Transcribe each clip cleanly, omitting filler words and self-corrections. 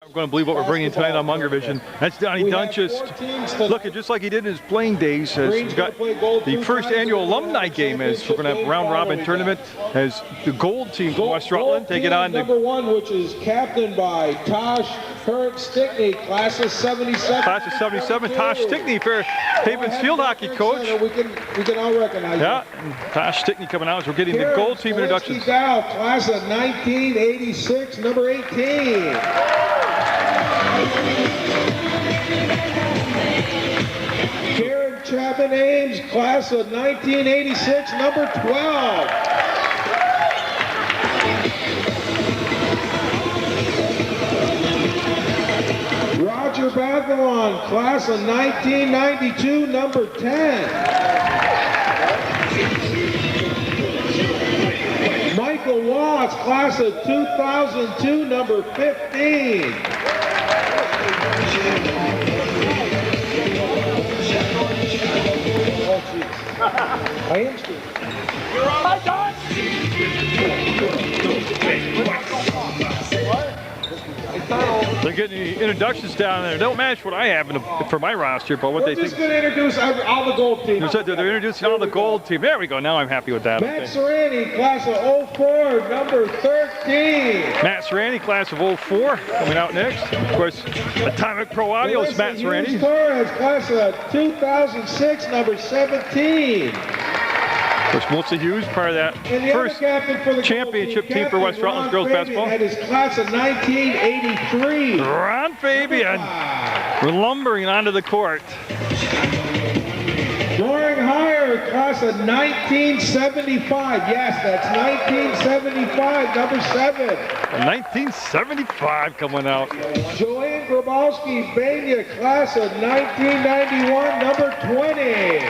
I'm going to believe what we're bringing tonight on Munger Vision. That's Donnie Dunches, looking just like he did in his playing days. He's got the first annual alumni game as we're going to have round-robin tournament as the gold team from West Rutland take it on. Number one, which is captained by Tosh Stickney, class of 77. Class of 77, Tosh Stickney, Fair Havens field hockey coach. We can all recognize yeah, Tosh Stickney coming out as we're getting the gold team introductions. Dow, class of 1986, number 18. Karen Chapman Ames, class of 1986, number 12. Roger Bathalon, class of 1992, number 10. Michael Watts, class of 2002, number 15. I am Steve. You're on my dog. They're getting the introductions down there. They don't match what I have for my roster, but what they think. We're just going to introduce all the gold team. They're introducing all the gold team. There we go. Now I'm happy with that. Matt Serrani, class of 04, number 13. Matt Serrani, class of 04, coming out next. Of course, Atomic Pro Audio is Matt Serrani. Torres, class of 2006, number 17. Of course, Melissa Hughes, part of that first championship team for West Rutland girls basketball. That is class of 1983. Ron Fabian, lumbering onto the court. Doring Hire, class of 1975. Yes, that's 1975, number 7. 1975 coming out. Joanne Grabowski, Bania, class of 1991, number 20.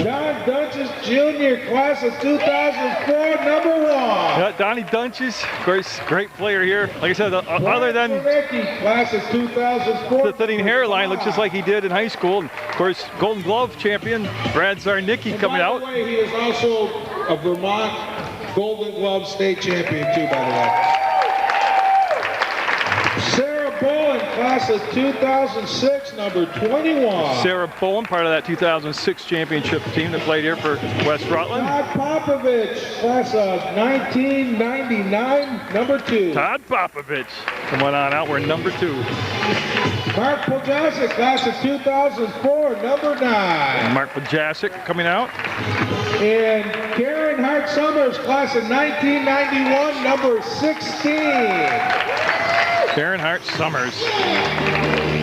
Don Dunches Jr., class of 2004, number 1. Yeah, Donnie Dunches, of course, great player here. Like I said, other than class of 2004, the thinning hairline, looks just like he did in high school. And of course, Golden Glove champion Brad Zarnicki coming out. By the way, he is also a Vermont Golden Glove state champion too, by the way. Bowen, class of 2006, number 21. Sarah Bowen, part of that 2006 championship team that played here for West Rutland. Todd Popovich, class of 1999, number 2. Todd Popovich, coming on out, we're number 2. Mark Pojasic, class of 2004, number 9. Mark Pojasic coming out. And Karen Hart Summers, class of 1991, number 16. Karen Hart Summers.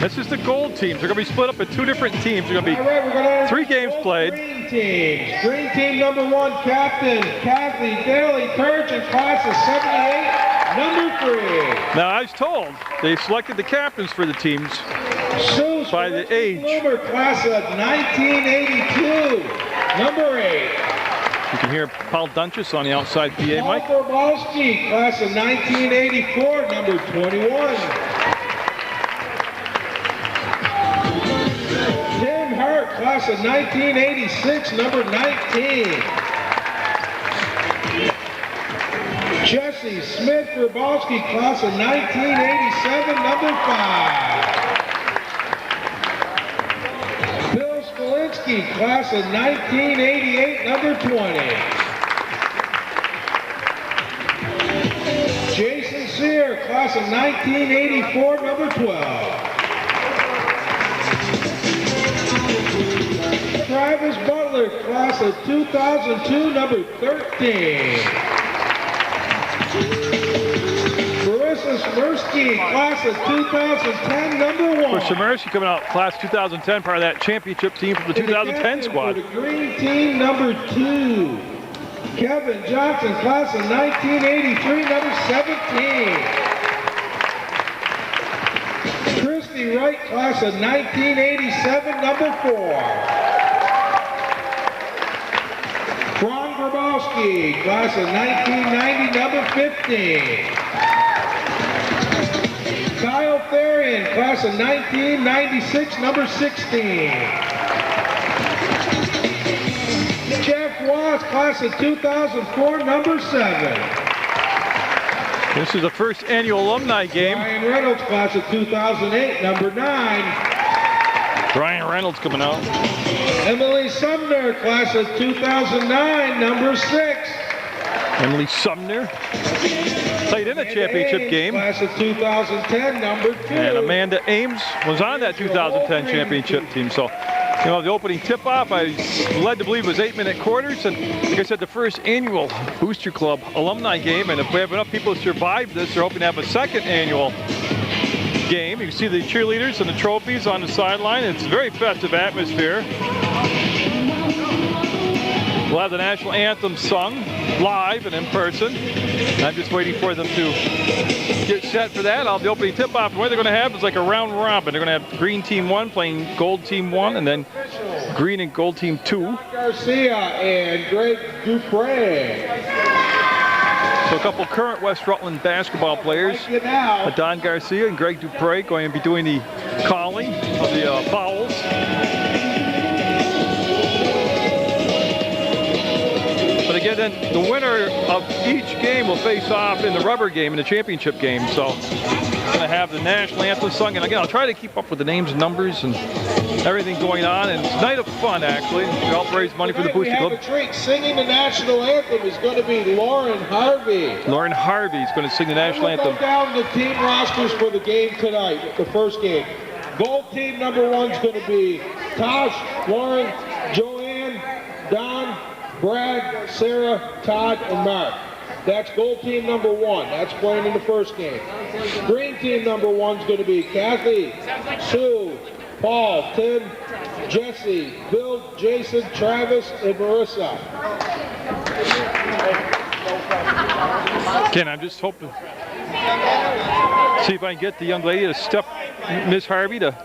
This is the gold teams. They're going to be split up in 2 different teams. They're going to be 3 games played. Green teams. Green team number 1, captain Kathy Daly Turgeon, class of 78, number 3. Now I was told they selected the captains for the teams by the age. Bloomer, class of 1982, number 8. You can hear Paul Dunches on the outside PA mic. Paul Borbalski, class of 1984, number 21. Tim Hart, class of 1986, number 19. Jesse Smith Borbalski, class of 1987, number 5. Bill Skolinski, class of 1988, number 20. Jason Sear, class of 1984, number 12. Travis Butler, class of 2002, number 13. Marissa Smirsky, class of 2010, number 1. For Smirsky coming out, class 2010, part of that championship team from the 2010 squad. For the green team, number 2. Kevin Johnson, class of 1983, number 17. Christy Wright, class of 1987, number 4. Ron Grabowski, class of 1990, number 15. Kyle Therian, class of 1996, number 16. Jeff Watts, class of 2004, number 7. This is the first annual alumni game. Brian Reynolds, class of 2008, number 9. Brian Reynolds coming out. Emily Sumner, class of 2009, number 6. Emily Sumner played in a championship game. Class of 2010, number 2. And Amanda Ames was on that 2010 championship team. So, you know, the opening tip-off, I led to believe it was 8-minute quarters. And like I said, the first annual Booster Club alumni game. And if we have enough people to survive this, they're hoping to have a second annual game. You can see the cheerleaders and the trophies on the sideline. It's a very festive atmosphere. We'll have the national anthem sung live and in person. I'm just waiting for them to get set for that. I'll have the opening tip-off. What they're going to have is like a round robin. They're going to have green team 1 playing gold team 1, and then green and gold team 2. Garcia and Greg Dupre. So a couple current West Rutland basketball players, Don Garcia and Greg Dupre, going to be doing the calling of the fouls. But again, then the winner of each game will face off in the rubber game, in the championship game. So we're going to have the national anthem sung. And again, I'll try to keep up with the names and numbers and everything going on. And it's a night of fun, actually. We help raise money for the Booster Club. We have a treat. Singing the national anthem is going to be Lauren Harvey. Lauren Harvey is going to sing the national anthem. Go down the team rosters for the game tonight, the first game. Gold team number 1 is going to be Tosh, Lauren, Joanne, Don, Brad, Sarah, Todd, and Mark. That's gold team number 1. That's playing in the first game. Green team number 1 is going to be Kathy, Sue, Paul, Tim, Jesse, Bill, Jason, Travis, and Marissa. Ken, I'm just hoping, see if I can get the young lady to step, Miss Harvey, to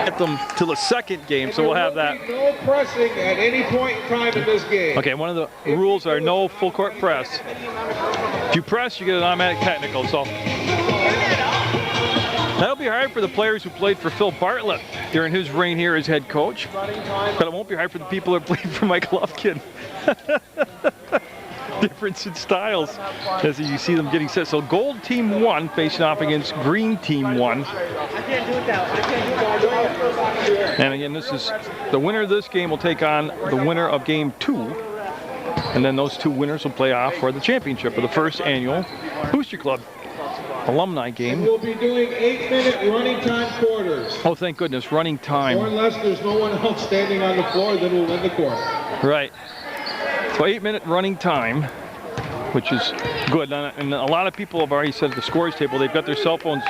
get them to the second game, so we'll have that. No pressing at any point in time in this game. Okay, one of the rules are no full court press. If you press, you get an automatic technical, so. That'll be hard for the players who played for Phil Bartlett during his reign here as head coach, but it won't be hard for the people that played for Mike Lufkin. Difference in styles as you see them getting set. So gold team 1 facing off against green team 1. And again, this is the winner of this game will take on the winner of game 2. And then those 2 winners will play off for the championship of the first annual Booster Club alumni game. We'll be doing 8-minute running time quarters. Oh, thank goodness, running time. Or unless there's no one else standing on the floor, then we'll win the quarter. Right. So 8-minute running time, which is good. And a lot of people have already said at the scores table, they've got their cell phones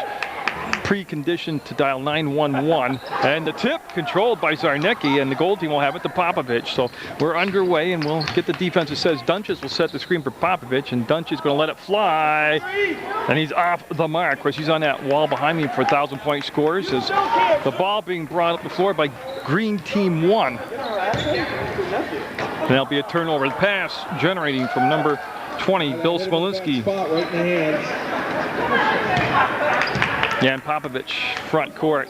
preconditioned to dial 911. And the tip controlled by Zarnicki, and the gold team will have it to Popovich. So we're underway, and we'll get the defense that says Dunches will set the screen for Popovich, and Dunches is going to let it fly. And he's off the mark. Of course, he's on that wall behind me for 1,000-point scores. As the ball being brought up the floor by green team 1. And that'll be a turnover. The pass generating from number 20, Bill Smolinski. Spot right in the hands. Jan Popovich, front court.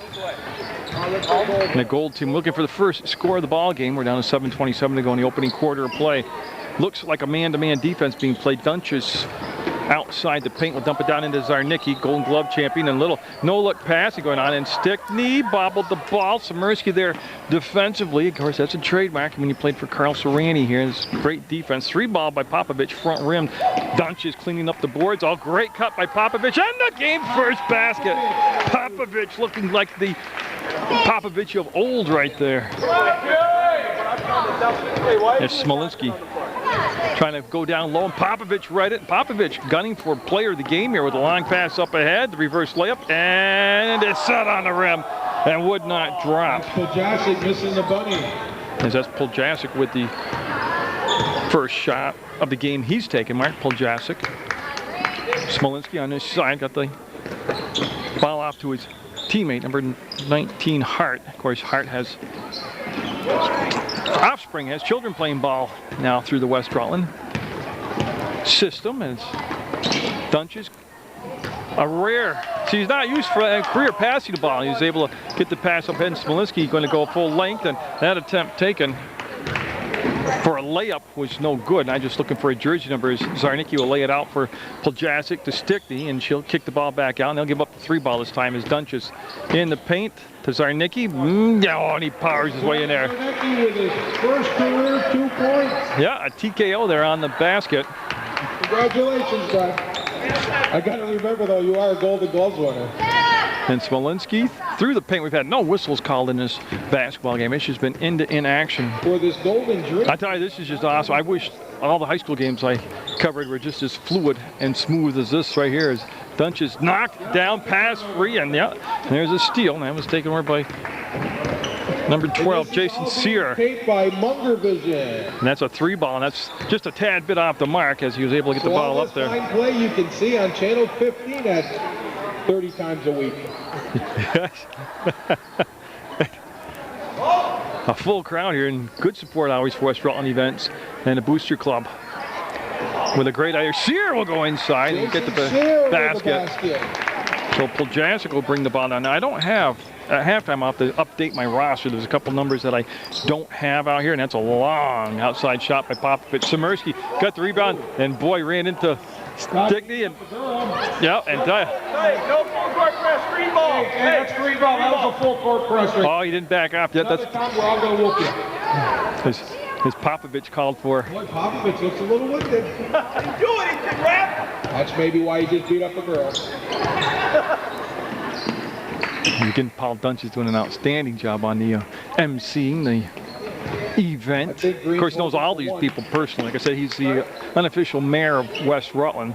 And the gold team looking for the first score of the ball game. We're down to 7:27 to go in the opening quarter of play. Looks like a man-to-man defense being played. Dunches outside the paint will dump it down into Zarnicki, Golden Glove champion, and little no-look passing going on, and Stickney bobbled the ball. Samursky there defensively. Of course, that's a trademark when you played for Carl Serrani here. It's great defense. 3-ball by Popovich, front rim. Dunches cleaning up the boards. All great cut by Popovich, and the game first basket. Popovich looking like the Popovich of old right there. There's Smolinski trying to go down low, and Popovich read it. Popovich gunning for player of the game here with a long pass up ahead, the reverse layup, and it's set on the rim and would not drop. Poljasic missing the bunny. As that's Poljasic with the first shot of the game he's taken, Mark Poljasic. Smolinski on this side got the ball off to his teammate, number 19, Hart. Of course, Hart has offspring, has children playing ball now through the West Rutland system. And it's Dunches, a rare, see, he's not used for a career passing the ball. He was able to get the pass up ahead, and Smolinski going to go full length, and that attempt taken for a layup was no good. I'm just looking for a jersey number. Zarnicki will lay it out for Poljasic to Stickney, and she'll kick the ball back out, and they'll give up the 3-ball this time as Dunches in the paint to Zarnicki. And he powers his way in there. Zarnicki with his first career 2 points. Yeah, a TKO there on the basket. Congratulations, Doug. I got to remember, though, you are a Golden Gloves winner. And Smolinski through the paint. We've had no whistles called in this basketball game. It's just been in action. For this golden dream. I tell you, this is just awesome. I wish all the high school games I covered were just as fluid and smooth as this right here. As Dunches knocked down, pass free, and yeah, and there's a steal. And that was taken over by number 12, Jason Sear. By Munger Vision. And that's a 3-ball, and that's just a tad bit off the mark as he was able to get the ball up there. Fine play you can see on channel 15 at 30 times a week. A full crowd here, and good support always for West Rutland events and the Booster Club. With a great idea. Sear will go inside and get the basket. So Poljasic will bring the ball down. Now I don't have, at halftime I'll have to update my roster. There's a couple numbers that I don't have out here, and that's a long outside shot by Popovich. Samirsky got the rebound, and boy, ran into Stickney, and yeah, and no full court press, screen ball. Hey, that's screen ball. That was a full court press. Oh, he didn't back up yet. That's time we're all gonna whoop you. His Popovich called for. Boy, Popovich looks a little winded. He do anything, rap. That's maybe why he just beat up a girl. Again, Paul Dunch is doing an outstanding job on the emceeing the event. Of course, knows all these people personally. Like I said, he's the unofficial mayor of West Rutland.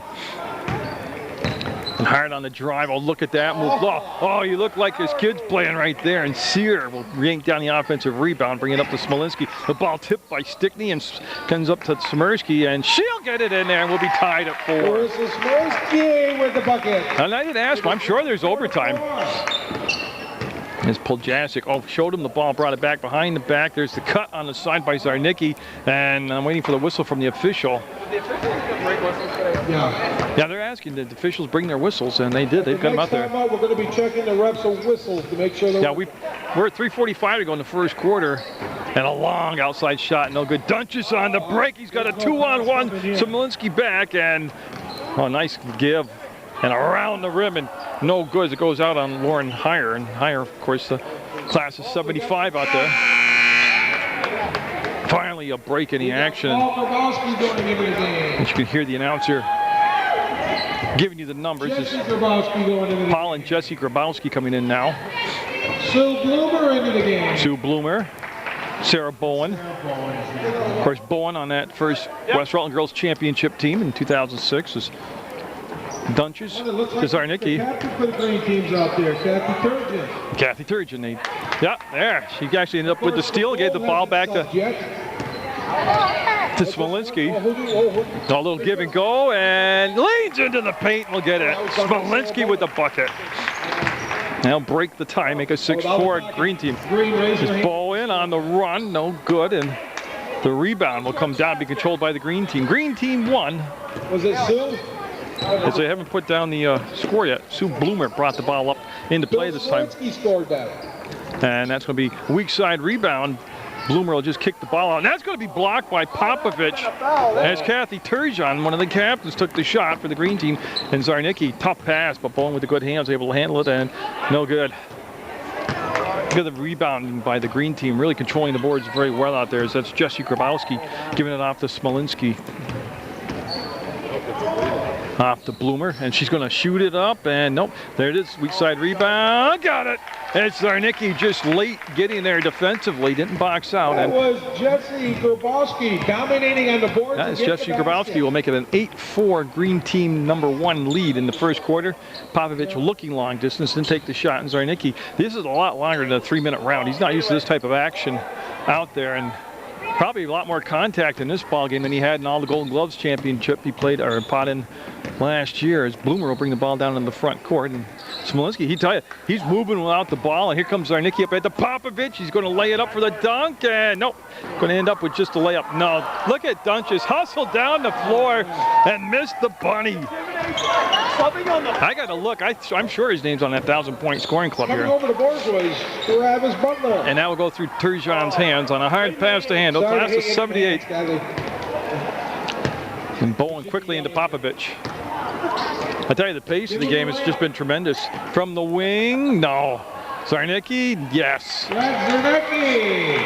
And hard on the drive. Oh, look at that move. Oh, you look like his kid's playing right there. And Sear will yank down the offensive rebound, bring it up to Smolinski. The ball tipped by Stickney and comes up to Samirsky, and she'll get it in there, and we'll be tied at 4. Where's Smolinski with the bucket? And I didn't ask him. I'm sure there's overtime. As Poljasic, showed him the ball, brought it back behind the back. There's the cut on the side by Zarnicki, and I'm waiting for the whistle from the official. Yeah, they're asking the officials bring their whistles, and they did. They've got them out there. We're going to be checking the reps of whistles to make sure. Yeah, we're at 3:45 to go in the first quarter, and a long outside shot, no good. Dunches on the break. He's got a 2-on-1. Smolinski back, and nice give. And around the rim, and no good as it goes out on Lauren Heyer. And Heyer, of course, the class of 75 out there. Finally, a break in the action. And you can hear the announcer giving you the numbers. Paul and Jesse Grabowski coming in now. Sue Bloomer into the game. Sue Bloomer. Sarah Bowen. Of course, Bowen on that first West Rutland Girls Championship team in 2006 is Dunches to Zarnicki. Captain for the green teams out there, Kathy Turgeon. Yeah, there. She actually ended up with the steal, gave the ball back to Smolinski. A little give and go, and leads into the paint. We'll get it. Smolinski with the bucket. Now break the tie, make a 6-4 green team. Just ball in on the run, no good, and the rebound will come down, be controlled by the green team. Green team won. Was it Sue? As they haven't put down the score yet. Sue Bloomer brought the ball up into play this time. Scored that. And that's going to be weak side rebound. Bloomer will just kick the ball out. And that's going to be blocked by Popovich. As Kathy Turgeon, one of the captains, took the shot for the green team. And Zarnicki, tough pass, but Bowen with the good hands, able to handle it, and no good. Look at the rebounding by the green team, really controlling the boards very well out there. That's Jesse Grabowski giving it off to Smolinski. Off to Bloomer, and she's going to shoot it up, and nope, there it is, weak side rebound, got it! It's Zarnicki just late getting there defensively, didn't box out. That was Jesse Grabowski dominating on the board. That is Jesse Grabowski will make it an 8-4 green team #1 lead in the first quarter. Popovich looking long distance, didn't take the shot, and Zarnicki, this is a lot longer than a 3-minute round. He's not used to this type of action out there, and probably a lot more contact in this ball game than he had in all the Golden Gloves championship he played or pot in last year. As Bloomer will bring the ball down in the front court, and Smolinski, he's moving without the ball, and here comes Zarnicki up at the Popovich. He's going to lay it up for the dunk, and nope, going to end up with just a layup. No, look at Dunches hustle down the floor and missed the bunny. I got to look. I'm sure his name's on that 1,000-point scoring club Coming here. over the boards was Travis Butler. And that will go through Turgeon's hands on a hard pass to handle. Class of 78. And Bowen quickly into Popovich. I tell you, the pace of the game has just been tremendous. From the wing, no. Zarnicki, yes. Zarnicki.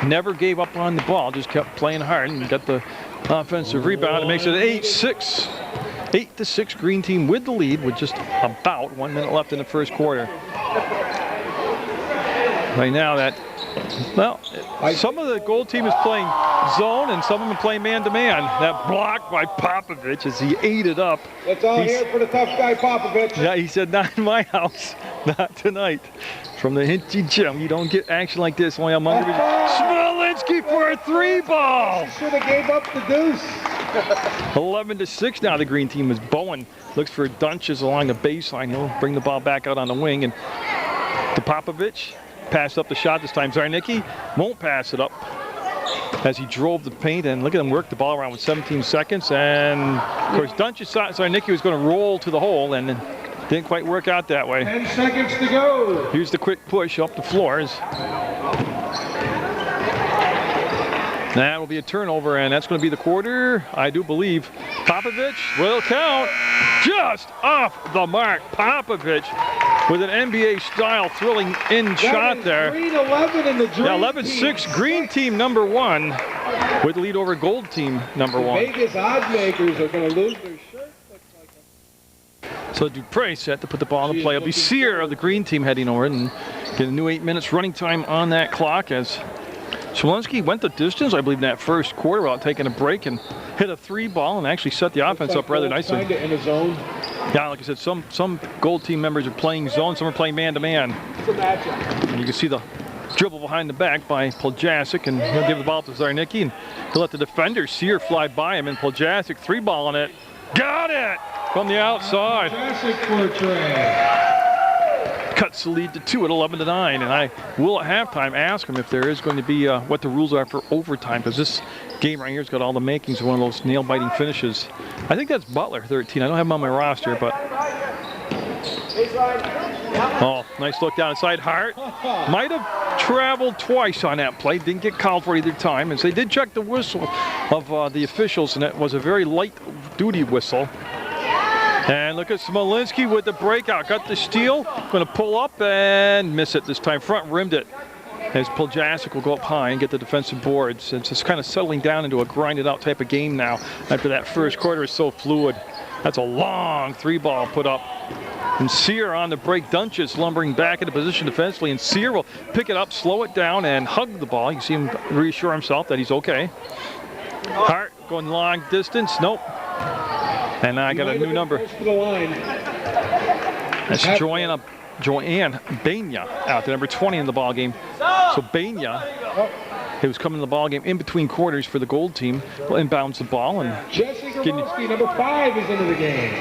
Never gave up on the ball, just kept playing hard and got the offensive rebound. It makes it 8-6. 8-6 Green Team with the lead with just about 1 minute left in the first quarter. Right now some of the Gold Team is playing zone and some of them are playing man-to-man. That block by Popovich as he ate it up. It's all here for the tough guy Popovich. Yeah, he said, not in my house, not tonight. From the Hinchy Gym, you don't get action like this only on Munger. Smolinski for a 3-ball. Should have gave up the deuce. 11-6 now the Green Team as Bowen looks for Dunches along the baseline. He'll bring the ball back out on the wing and to Popovich. Passed up the shot this time. Zarnicki won't pass it up as he drove the paint, and look at him work the ball around with 17 seconds. And of course, Dunches thought Zarnicki was going to roll to the hole, and didn't quite work out that way. 10 seconds to go. Here's the quick push up the floors. That will be a turnover, and that's going to be the quarter, I do believe. Popovich will count just off the mark. Popovich with an NBA-style thrilling in shot there. Green 11 in the Dream 11-6, Green Team number 1 with the lead over Gold Team number 1. Vegas odds makers are going to lose their shirt. So Dupre set to put the ball in play. It'll be Sear of the Green Team heading over and get a new 8 minutes running time on that clock as Smolinski went the distance, I believe, in that first quarter without taking a break and hit a 3-ball and actually set the offense up rather nicely. In a zone. Yeah, like I said, some Gold Team members are playing zone, some are playing man-to-man. It's a matchup. And you can see the dribble behind the back by Poljasic, and he'll give the ball to Zarnicki, and he'll let the defender, Sear, fly by him, and Poljasic 3-balling it. Got it! From the outside. Poljasic for a tray. Cuts the lead to 2 at 11-9, and I will at halftime ask him if there is going to be what the rules are for overtime, because this game right here has got all the makings of one of those nail-biting finishes. I think that's Butler, 13. I don't have him on my roster, but oh, nice look down inside. Hart might have traveled twice on that play. Didn't get called for either time, and so they did check the whistle of the officials, and it was a very light-duty whistle. And look at Smolinski with the breakout. Got the steal. Going to pull up and miss it this time. Front rimmed it. As Poljasic will go up high and get the defensive boards. It's just kind of settling down into a grinded out type of game now after that first quarter is so fluid. That's a long 3-ball put up. And Sear on the break. Dunches lumbering back into position defensively. And Sear will pick it up, slow it down, and hug the ball. You see him reassure himself that he's okay. Hart going long distance. Nope. And I got a new number. That's Joanne Banya out, the number 20 in the ball game. So Banya, who's coming in the ball game in between quarters for the Gold Team, will inbounds the ball and Jesse Grabowski, number 5, is into the game.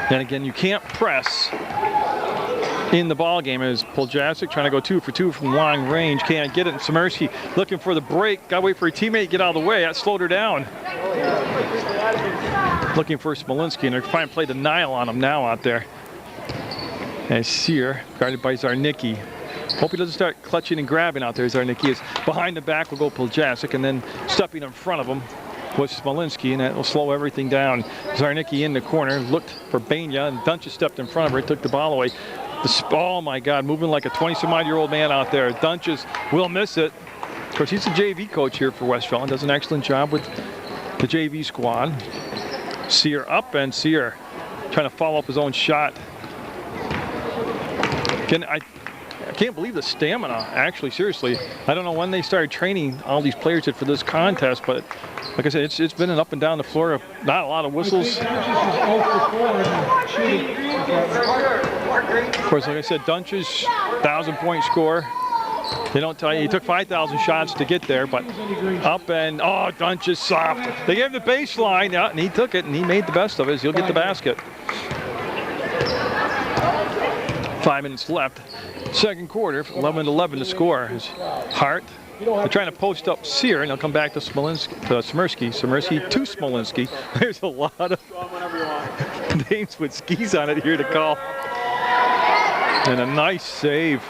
And again, you can't press in the ball game as Poljasic trying to go 2 for 2 from long range, can't get it. And Smolinski looking for the break, got to wait for a teammate to get out of the way. That slowed her down. Looking for Smolinski, and they're trying to play denial on him now out there. As Sear, guarded by Zarnicki. Hope he doesn't start clutching and grabbing out there. Zarnicki is behind the back, will go Poljasic, and then stepping in front of him was Smolinski, and that will slow everything down. Zarnicki in the corner, looked for Banya, and Dunches stepped in front of her, took the ball away. Oh my God, moving like a 20-some-odd-year-old man out there. Dunches will miss it. Of course, he's the JV coach here for Westfall and does an excellent job with the JV squad. Sear up, and Sear trying to follow up his own shot. I can't believe the stamina, actually, seriously. I don't know when they started training all these players for this contest, but like I said, it's been an up and down the floor, not a lot of whistles. Of course, like I said, Dunches, 1,000-point score. They don't tell you, he took 5,000 shots to get there, but up and, oh, Dunches soft. They gave him the baseline, yeah, and he took it, and he made the best of it. He'll get the basket. 5 minutes left. Second quarter, 11-11 to score. Hart They're trying to post up Sear, and they'll come back to Smolinski. Smolinski to Smolinski. There's a lot of names with skis on it here to call. And a nice save.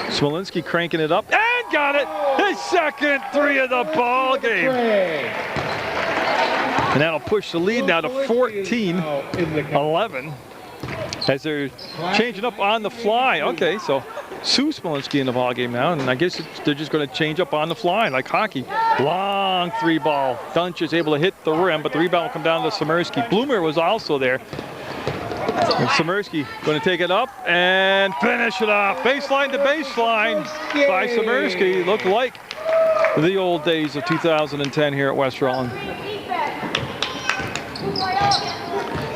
Smolinski cranking it up and got it. His second three of the ball game. And that'll push the lead now to 14-11 as they're changing up on the fly. Okay, so Sue Smolinski in the ball game now, and I guess they're just going to change up on the fly like hockey. Long three ball. Dunch is able to hit the rim, but the rebound will come down to Smolinski. Bloomer was also there. And Smolinski going to take it up and finish it off. Baseline to baseline by Smolinski. Looked like the old days of 2010 here at West Rutland.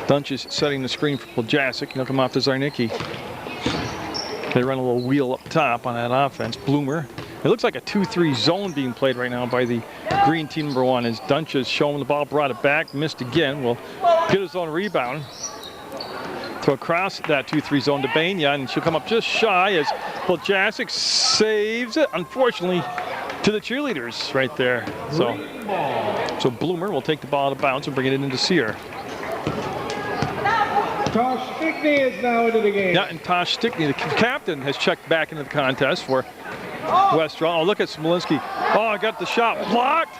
Dunch is setting the screen for Poljasic. He'll come off to Zarnicki. They run a little wheel up top on that offense. Bloomer. It looks like a 2-3 zone being played right now by the green team number 1 as Dunch is showing the ball, brought it back, missed again. Will get his own rebound. Throw across that 2-3 zone to Banya, and she'll come up just shy as Poljasic saves it, unfortunately, to the cheerleaders right there. So Bloomer will take the ball out of bounds and bring it into Sear. Tosh Stickney is now into the game. Yeah, and Tosh Stickney, the captain, has checked back into the contest for West Rutland. Oh, look at Smolinski. Oh, got the shot blocked,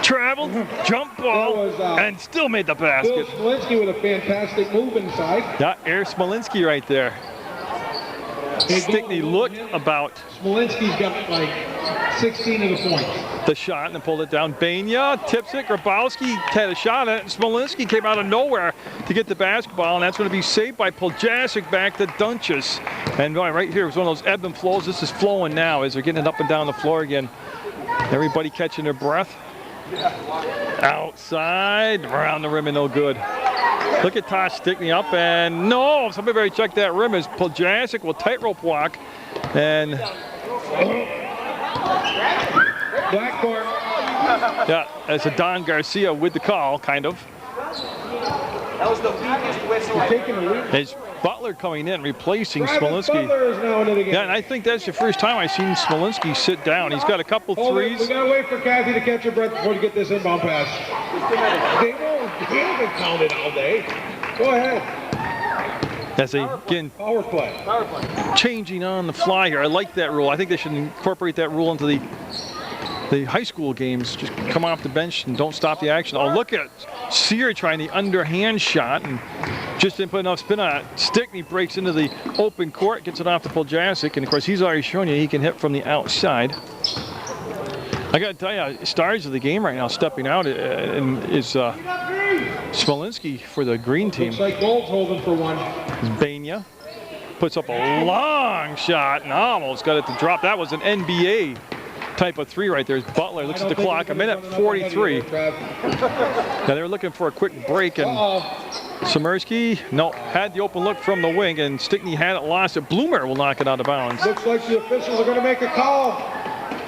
traveled, jump ball, and still made the basket. Bill Smolinski with a fantastic move inside. Yeah, Air Smolinski right there. Stickney looked about. Smolinski's got like 16 of the points. The shot and then pulled it down. Banya tips it. Grabowski had a shot at it. Smolinski came out of nowhere to get the basketball, and that's going to be saved by Poljasic back to Dunches. And right here was one of those ebb and flows. This is flowing now as they're getting it up and down the floor again. Everybody catching their breath. Outside, around the rim and no good. Look at Tosh Stickney up and no, somebody better check that rim as Poljasic will tightrope walk and Blackcourt. yeah, as a Don Garcia with the call, kind of. That was the weakest whistle. As Butler coming in, replacing Smolinski. Butler is now into the game. Yeah, and I think that's the first time I've seen Smolinski sit down. He's got a couple threes. We gotta wait for Kathy to catch her breath before you get this inbound pass. They haven't counted all day. Go ahead. As they again Power play. changing on the fly here. I like that rule. I think they should incorporate that rule into the high school games. Just come off the bench and don't stop the action. Oh, look at Sear trying the underhand shot and just didn't put enough spin on it. Stickney breaks into the open court, gets it off to Poljasic, and of course he's already shown you he can hit from the outside. I got to tell you, stars of the game right now stepping out is Smolinski for the green team. Looks like Gold's holding for one. Banya puts up a long shot and almost got it to drop. That was an NBA type of three right there. Butler looks at the clock, a minute 43. Now they're looking for a quick break, and Smolinski, no, had the open look from the wing, and Stickney had it, lost it. Bloomer will knock it out of bounds. Looks like the officials are going to make a call.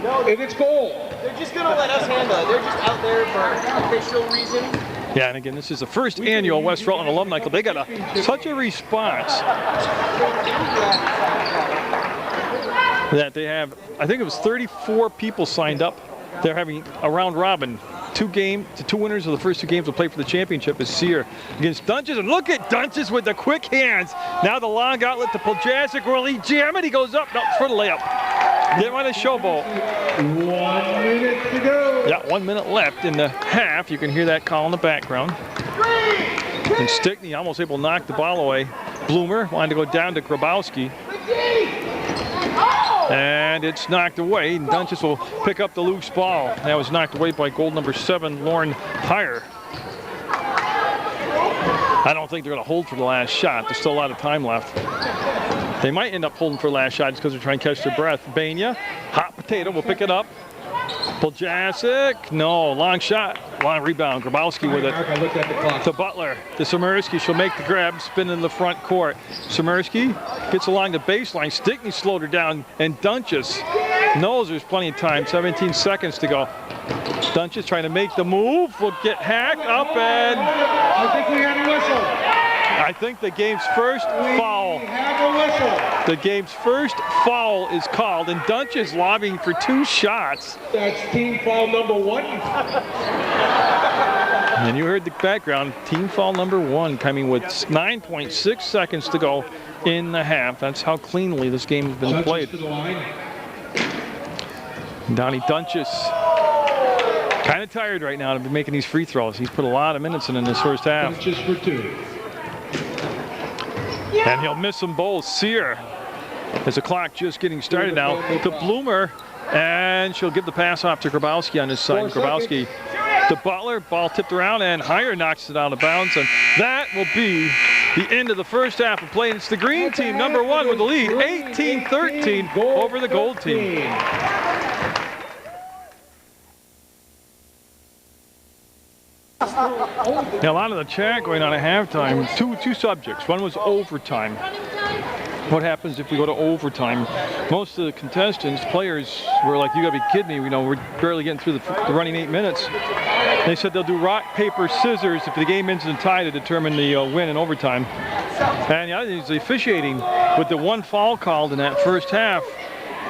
No, and it's goal. They're just going to let us handle it. They're just out there for official reasons. Yeah, and again, this is the first annual West Rutland Alumni Club. They got such a response that they have, I think it was 34 people signed up. They're having a round robin. Two winners of the first two games will play for the championship is Sear against Dunches. And look at Dunches with the quick hands. Now the long outlet to Poljasic. Will he jam it? He goes up. No, for the layup. Didn't want to showboat. 1 minute to go. Yeah, 1 minute left in the half. You can hear that call in the background. And Stickney almost able to knock the ball away. Bloomer wanted to go down to Grabowski. And it's knocked away. And Dunches will pick up the loose ball. That was knocked away by goal number 7, Lauren Heyer. I don't think they're going to hold for the last shot. There's still a lot of time left. They might end up holding for the last shot just because they're trying to catch their breath. Banya, hot potato, will pick it up. Poljasic, no, long shot, long rebound. Grabowski with it. To Butler, to Smolinski. She'll make the grab, spin in the front court. Smolinski gets along the baseline. Stickney slowed her down, and Dunches knows there's plenty of time. 17 seconds to go. Dunches trying to make the move. Will get hacked up, and I think we had a whistle. I think the game's first foul. The game's first foul is called, and Dunch is lobbying for 2 shots. That's team foul number 1. And you heard the background, team foul number 1 coming with 9.6 seconds to go in the half. That's how cleanly this game has been played. Donnie Dunches, kind of tired right now to be making these free throws. He's put a lot of minutes in this first half. Just for 2. And he'll miss them both. Sear, as the clock just getting started now, to Bloomer, and she'll give the pass off to Grabowski on his side. Grabowski to Butler, ball tipped around, and Heyer knocks it out of bounds, and that will be the end of the first half of play. And it's the green team, number 1, with the lead, 18-13 over the gold team. Now, a lot of the chat going on at halftime, two subjects. One was overtime. What happens if we go to overtime? Most of the contestants, players, were like, you gotta be kidding me, you know, we're barely getting through the running 8 minutes. They said they'll do rock, paper, scissors if the game ends in a tie to determine the win in overtime. And the other thing is the officiating. With the 1 foul called in that first half,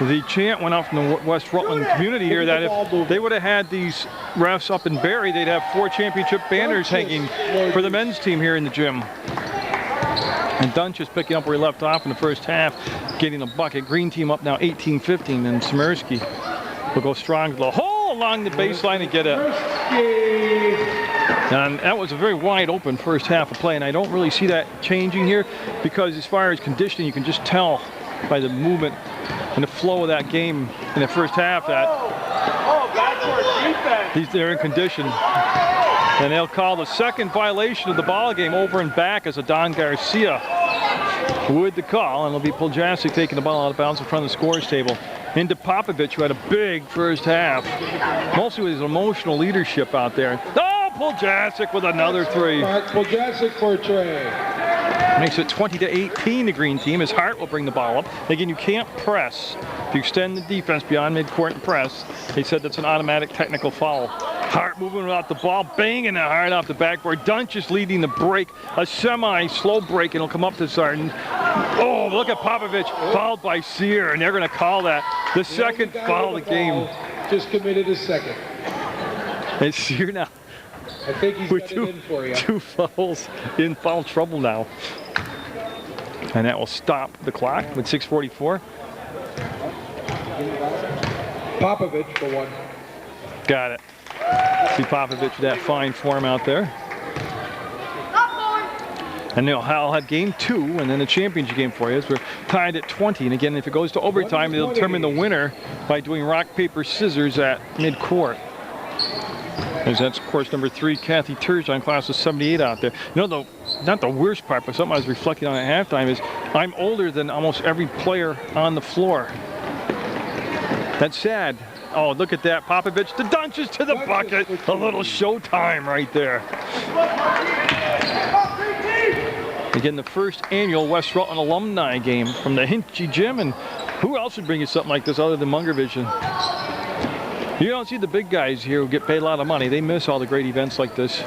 the chant went out from the West Rutland community here that if they would have had these refs up in Barrie, they'd have 4 championship banners hanging for the men's team here in the gym. And Dunch is picking up where he left off in the first half, getting a bucket. Green team up now 18-15, and Smirsky will go strong to the hole along the baseline and get it. And that was a very wide open first half of play, and I don't really see that changing here because as far as conditioning, you can just tell by the movement and the flow of that game in the first half that they're in condition. And they'll call the second violation of the ball game over and back as a Don Garcia with the call, and it'll be Puljasic taking the ball out of bounds in front of the scores table. Into Popovich, who had a big first half, mostly with his emotional leadership out there. Oh, Puljasic with another 3. Puljasic for a tray. Makes it 20-18, the green team, as Hart will bring the ball up. Again, you can't press. If you extend the defense beyond midcourt and press, they said that's an automatic technical foul. Hart moving without the ball, banging it hard off the backboard. Dunch is leading the break, a semi-slow break, and it'll come up to Sarton. Oh, look at Popovich, fouled by Sear, and they're going to call that the second foul of the game. Just committed his second. And Sear now. I think he's got it in for you. 2 fouls in foul trouble now. And that will stop the clock with 6:44. Popovich for 1. Got it. See Popovich with that fine form out there. And they'll have game 2 and then the championship game for you as we're tied at 20. And again, if it goes to overtime, they'll determine the winner by doing rock, paper, scissors at midcourt. As that's course number 3, Kathy Turgeon, class of 78 out there. You know, not the worst part, but something I was reflecting on at halftime is I'm older than almost every player on the floor. That's sad. Oh, look at that. Popovich, the Dunches to the bucket. A little showtime right there. Again, the first annual West Rutland alumni game from the Hinchy Gym. And who else would bring you something like this other than Munger Vision? You don't see the big guys here who get paid a lot of money. They miss all the great events like this.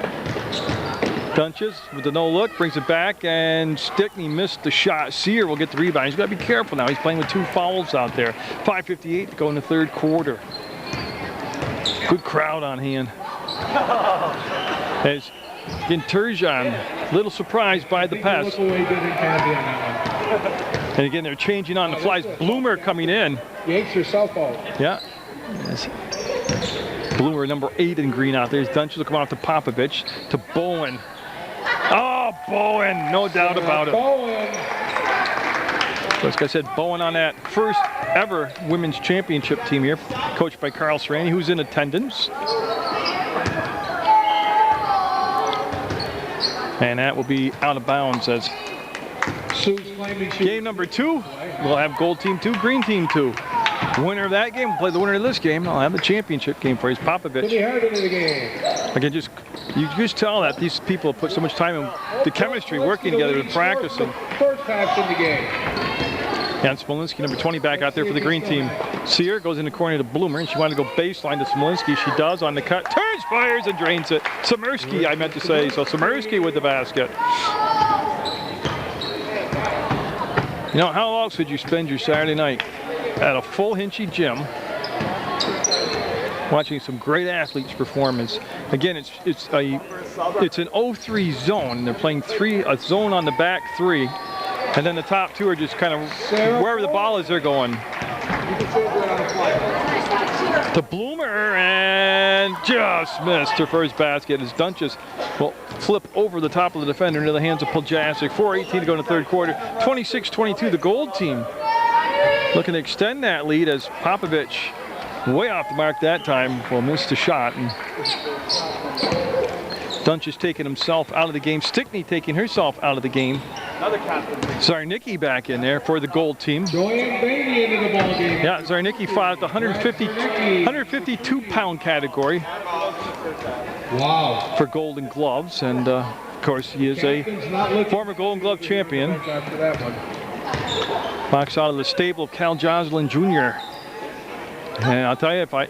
Dunches with the no look, brings it back, and Stickney missed the shot. Sear will get the rebound. He's got to be careful now. He's playing with 2 fouls out there. 5:58 to go in the 3rd quarter. Good crowd on hand. As again, Turgeon, little surprised by the pass. And again, they're changing on the flies. Bloomer coming in. Yanks your southpaw. Yeah. Yes. Bloomer, number 8 in green out there. Dunches will come off to Popovich, to Bowen. Oh, Bowen, no doubt about it. Bowen. So, like I said, Bowen on that first ever women's championship team here, coached by Carl Serrani, who's in attendance. And that will be out of bounds as game number 2. We'll have gold team 2, green team 2. Winner of that game will play the winner of this game. I'll have the championship game for you. Popovich. Again, you just tell that these people put so much time in the chemistry, working together and practicing. First pass in the game. And Smolinski, number 20, back out there for the green team. Sear goes in the corner to Bloomer, and she wanted to go baseline to Smolinski. She does on the cut. Turns, fires, and drains it. Smirsky, I meant to say. So Smirsky with the basket. You know, how else would you spend your Saturday night? At a full Hinchy gym, watching some great athletes perform. Again, it's an 0-3 zone. They're playing a zone on the back three, and then the top two are just kind of wherever the ball is, they're going. To Bloomer, and just missed her first basket as Dunches will flip over the top of the defender into the hands of Puljasic. 4:18 to go in the third quarter. 26-22, the gold team looking to extend that lead as Popovich, way off the mark that time, will miss the shot. And Dunches taking himself out of the game. Stickney taking herself out of the game. Zarnicki back in there for the gold team. Joanne Bainey into the ball game. Yeah, Zarnicki fought at the 152-pound category. Wow. For Golden Gloves, and of course he is a former Golden Glove champion. After that one. Box out of the stable of Cal Joslin Jr. And I'll tell you, I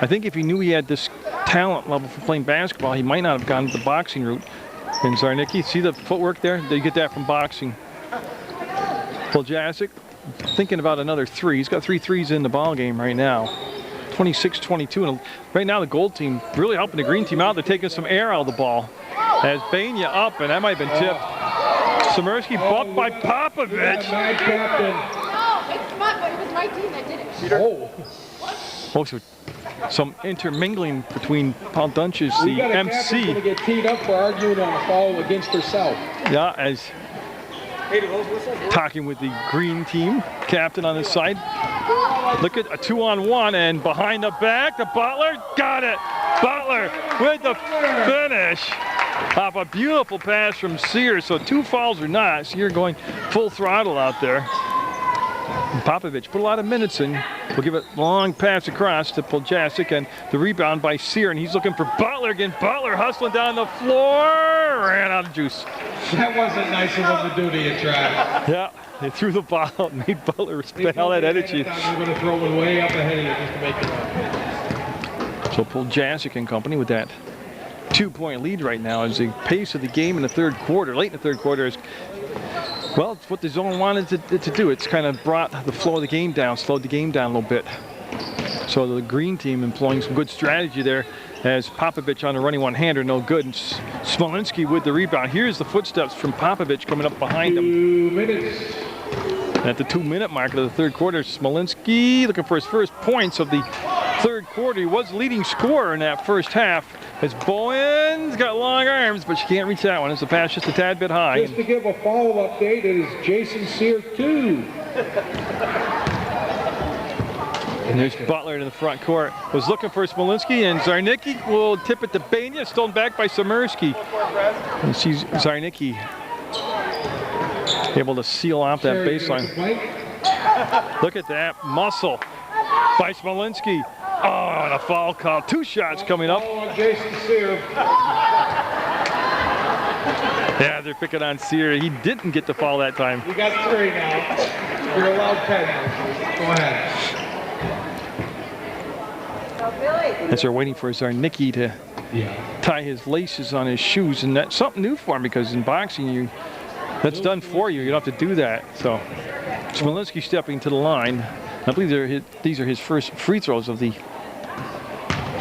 think if he knew he had this talent level for playing basketball, he might not have gone the boxing route. And Zarnicki, see the footwork there? They get that from boxing. Puljasic thinking about another three. He's got 3 threes in the ball game right now. 26-22, and right now the gold team really helping the green team out. They're taking some air out of the ball. As Bania up, and that might have been tipped. Samirsky bumped by Popovich. Oh, it's not, but it was my team that did it. Oh. Also, some intermingling between Paul Dunches, the MC. Going to get teed up for arguing on a foul against herself. Yeah, as talking with the green team captain on his side. Look at a 2-on-1, and behind the back, the Butler got it. Butler with the finish off a beautiful pass from Sear. So 2 fouls or not, Sear going full throttle out there. And Popovich put a lot of minutes in. We'll give it a long pass across to Puljasic, and the rebound by Sear, and he's looking for Butler again. Butler hustling down the floor, ran out of juice. That wasn't nice of him to do to you, Travis. Yeah, they threw the ball out and made Butler spend all that energy. We're going to throw it way up ahead of you just to make it up. So Puljasic and company with that 2-point lead right now as the pace of the game in the third quarter, late in the third quarter, is, well, it's what the zone wanted to do. It's kind of brought the flow of the game down, slowed the game down a little bit. So the green team employing some good strategy there as Popovich on a running one-hander, no good. And Smolinski with the rebound. Here's the footsteps from Popovich coming up behind him. 2 minutes. At the 2-minute mark of the third quarter, Smolinski looking for his first points of the third quarter. He was leading scorer in that first half as Bowen's got long arms, but she can't reach that one. It's the pass just a tad bit high. Just to give a foul update, it is Jason Sear 2. And there's Butler in the front court. Was looking for Smolinski, and Zarnicki will tip it to Bania, stolen back by Samirsky. And she's Zarnicki able to seal off that baseline. Look at that muscle by Smolinski. Oh, and a foul call. 2 shots coming up. On Jason Sear. Yeah, they're picking on Sear. He didn't get the foul that time. You got 3 now. You're allowed 10. Go ahead. As they're waiting for Zarnicki to tie his laces on his shoes, and that's something new for him because in boxing, that's done for you. You don't have to do that. So Smolinski stepping to the line. I believe these are his first free throws of the.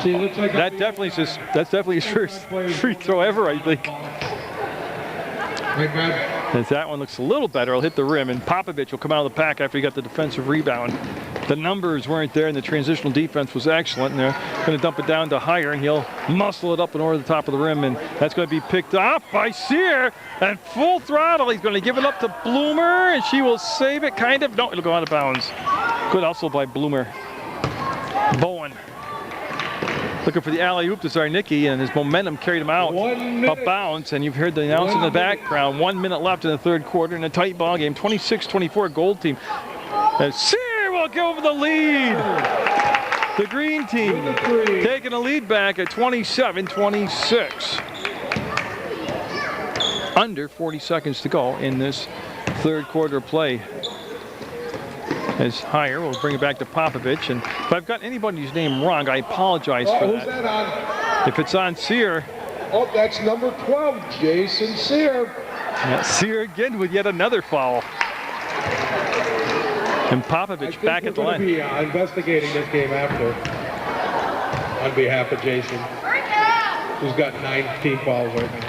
See, it looks like that's definitely his first free throw ever, I think. Right, Brad? As that one looks a little better, he'll hit the rim, and Popovich will come out of the pack after he got the defensive rebound. The numbers weren't there, and the transitional defense was excellent, and they're going to dump it down to Hire, and he'll muscle it up and over the top of the rim, and that's going to be picked up by Sear, and full throttle. He's going to give it up to Bloomer, and she will save it, kind of. No, it'll go out of bounds. Good hustle by Bloomer. Bowen looking for the alley-oop to Zarnicki, and his momentum carried him out of bounds, and you've heard the announce in the background. 1 minute left in the third quarter in a tight ball game. 26-24 gold team. And Sear will give over the lead. The green team taking a lead back at 27-26. Under 40 seconds to go in this third quarter play. As Hire will bring it back to Popovich, and if I've got anybody's name wrong, I apologize for Who's that. that on? If it's on Sear. Oh, that's number 12, Jason Sear. Yeah, Sear again with yet another foul. And Popovich back at the line. We're going to be investigating this game after on behalf of Jason, who's got 19 balls open.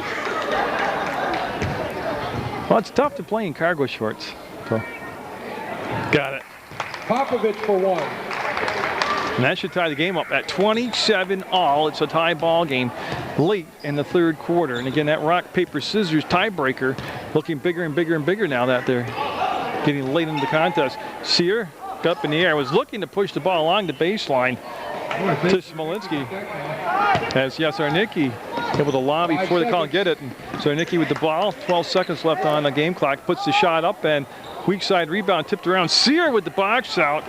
Well, it's tough to play in cargo shorts. So. Got it. Popovich for one. And that should tie the game up at 27 all. It's a tie ball game late in the third quarter. And again, that rock, paper, scissors tiebreaker looking bigger and bigger and bigger now that they're getting late into the contest. Sear up in the air. Was looking to push the ball along the baseline to Smolinski. As Zarnicki able to lobby before the call and get it. And Zarnicki with the ball. 12 seconds left on the game clock. Puts the shot up and weak side rebound tipped around. Sear with the box out.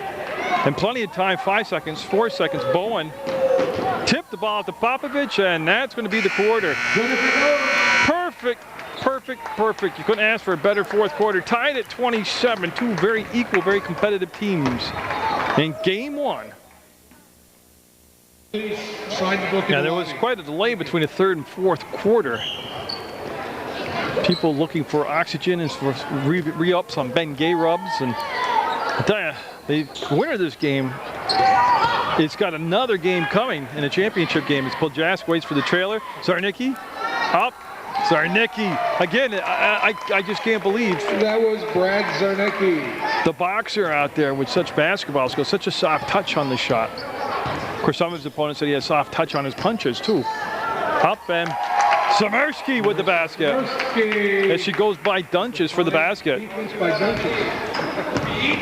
And plenty of time, 5 seconds, 4 seconds. Bowen tipped the ball to Popovich, and that's going to be the quarter. Perfect, perfect, perfect. You couldn't ask for a better fourth quarter. Tied at 27, two very equal, very competitive teams in game one. Now, there was quite a delay between the third and fourth quarter. People looking for oxygen and for re-ups on Ben Gay rubs. And I tell you, the winner of this game, it's got another game coming in a championship game. It's Poljask waits for the trailer. Zarnicki, up. Zarnicki. Again, I just can't believe. That was Brad Zarnicki. The boxer out there with such basketball skills, such a soft touch on the shot. Of course, some of his opponents said he had soft touch on his punches, too. Up and Samersky with the basket. As she goes by Dunches for the basket.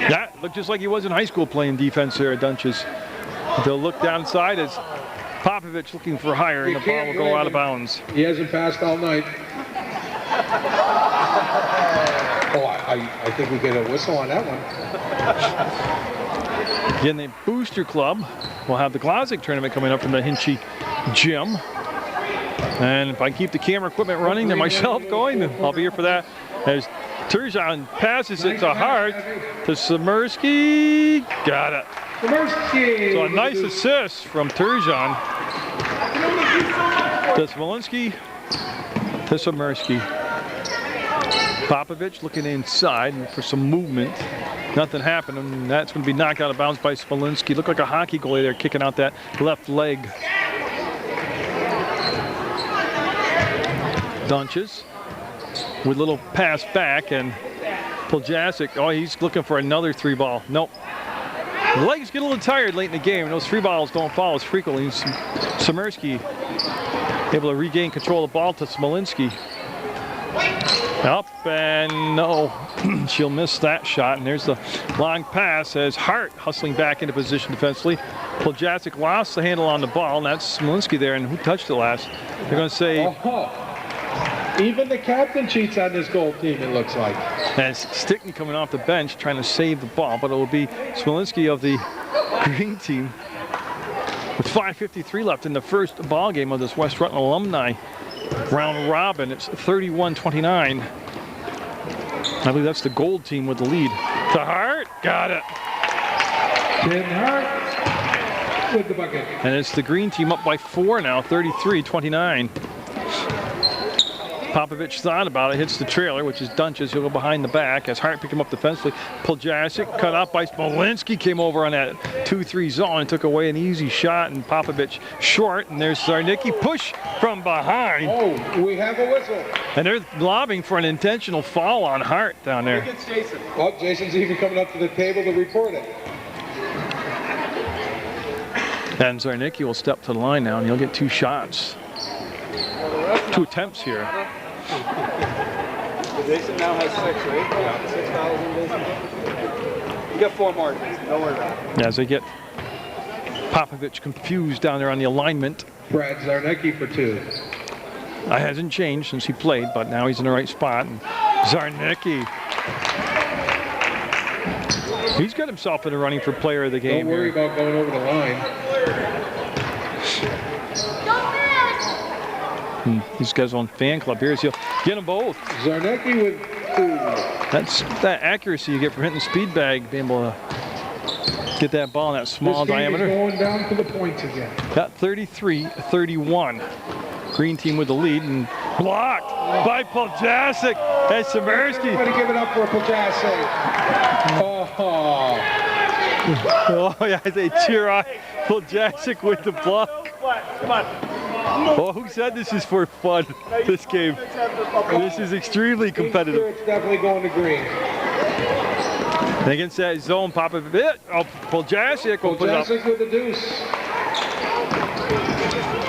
That looked just like he was in high school playing defense there at Dunches. They'll look downside as Popovich looking for higher, and the ball will go out of bounds. He hasn't passed all night. Oh, I think we get a whistle on that one. Again, the Booster Club will have the Classic tournament coming up from the Hinchy Gym. And if I keep the camera equipment running and myself going, then I'll be here for that. As Turgeon passes it to Hart, to Samersky. Got it. So a nice assist from Turgeon to Smolinski to Samersky. Popovich looking inside for some movement. Nothing happened, and that's going to be knocked out of bounds by Smolinski. Looked like a hockey goalie there kicking out that left leg. Dunches with a little pass back, and Poljasic, oh, he's looking for another three ball. Nope. The legs get a little tired late in the game, and those three balls don't fall as frequently. Samersky able to regain control of the ball to Smolinski. Up and no, she'll miss that shot, and there's the long pass as Hart hustling back into position defensively. Poljasic lost the handle on the ball, and that's Smolinski there, and who touched it last? They're going to say... Even the captain cheats on this goal team, it looks like. And Stickney coming off the bench trying to save the ball, but it will be Smolinski of the green team with 5:53 left in the first ball game of this West Rutland Alumni round robin. It's 31-29. I believe that's the gold team with the lead. To Hart, got it. Ken Hart with the bucket. And it's the green team up by 4 now, 33-29. Popovich thought about it, hits the trailer, which is Dunches. He'll go behind the back as Hart picked him up defensively. Poljasic cut off by Smolinski, came over on that 2-3 zone and took away an easy shot, and Popovich short, and there's Zarnicki push from behind. Oh, we have a whistle. And they're lobbing for an intentional foul on Hart down there. It's Jason. Well, Jason's even coming up to the table to report it. And Zarnicki will step to the line now, and he'll get 2 shots. 2 attempts here. Jason now has 6, right? Yeah, 6,000. You got 4 more. Don't worry about it. As they get Popovich confused down there on the alignment. Brad Zarnicki for 2. That hasn't changed since he played, but now he's in the right spot. And Zarnicki. He's got himself in the running for player of the game. Don't worry about going over the line. He's got his own fan club here, so he'll get them both. Zarnicki with 2. That's that accuracy you get from hitting the speed bag, being able to get that ball in that small diameter. This game is going down to the points again. Got 33-31. Green team with the lead, and Blocked by Poljasic and Samirsky. Everybody give it up for Poljasic. Oh. Oh yeah, they cheer on Poljasic with the block. Come on. Oh, who said this is for fun, this game? This is extremely competitive. It's definitely going to green. And against that zone, pop a bit. Oh, Poljasic will put it up. Poljasic with the deuce.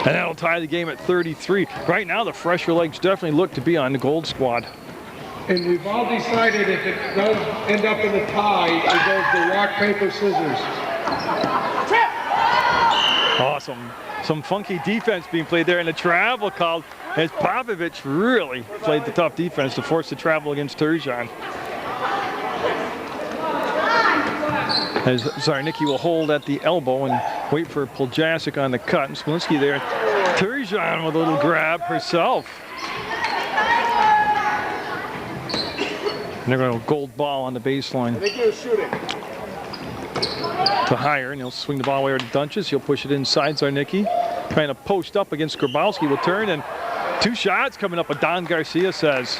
And that'll tie the game at 33. Right now, the fresher legs definitely look to be on the gold squad. And we've all decided if it does end up in a tie, it goes to rock, paper, scissors. Awesome. Some funky defense being played there, and a travel called as Popovich really played the tough defense to force the travel against Turgeon. As Zarnicki will hold at the elbow and wait for Poljasic on the cut. And Smolinski there. Turgeon with a little grab herself. And they're going to gold ball on the baseline. I think you're shooting. To Hire, and he'll swing the ball away to Dunches. He'll push it inside Zarnicki. Trying to post up against Grabowski. Will turn, and 2 shots coming up, what Don Garcia says.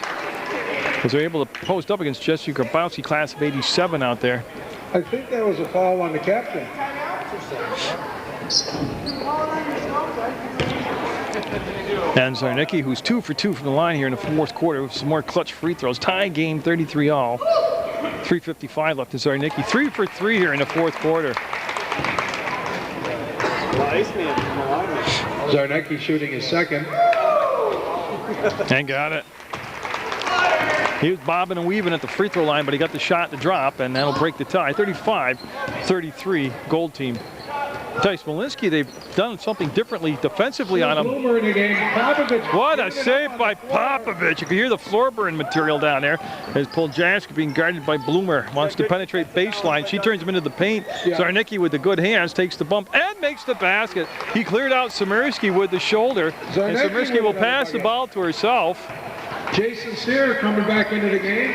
Because they're able to post up against Jesse Grabowski, class of 87 out there. I think that was a foul on the captain. And Zarnicki, who's 2 for 2 from the line here in the 4th quarter with some more clutch free throws. Tie game 33-all. 3:55 left to Zarnicki. 3 for 3 here in the 4th quarter. Zarnicki shooting his second. And got it. He was bobbing and weaving at the free throw line, but he got the shot to drop, and that'll break the tie. 35-33, gold team. Tell you, Smolinski, they've done something differently defensively on him. Bloomer in the game. Popovich. What a save by Popovich. You can hear the floor burn material down there as Poljasic being guarded by Bloomer. Wants to penetrate baseline. She turns him into the paint. Yeah. Zarnicki with the good hands takes the bump and makes the basket. He cleared out Samirsky with the shoulder. And Samirsky will pass the ball to herself. Jason Sear coming back into the game.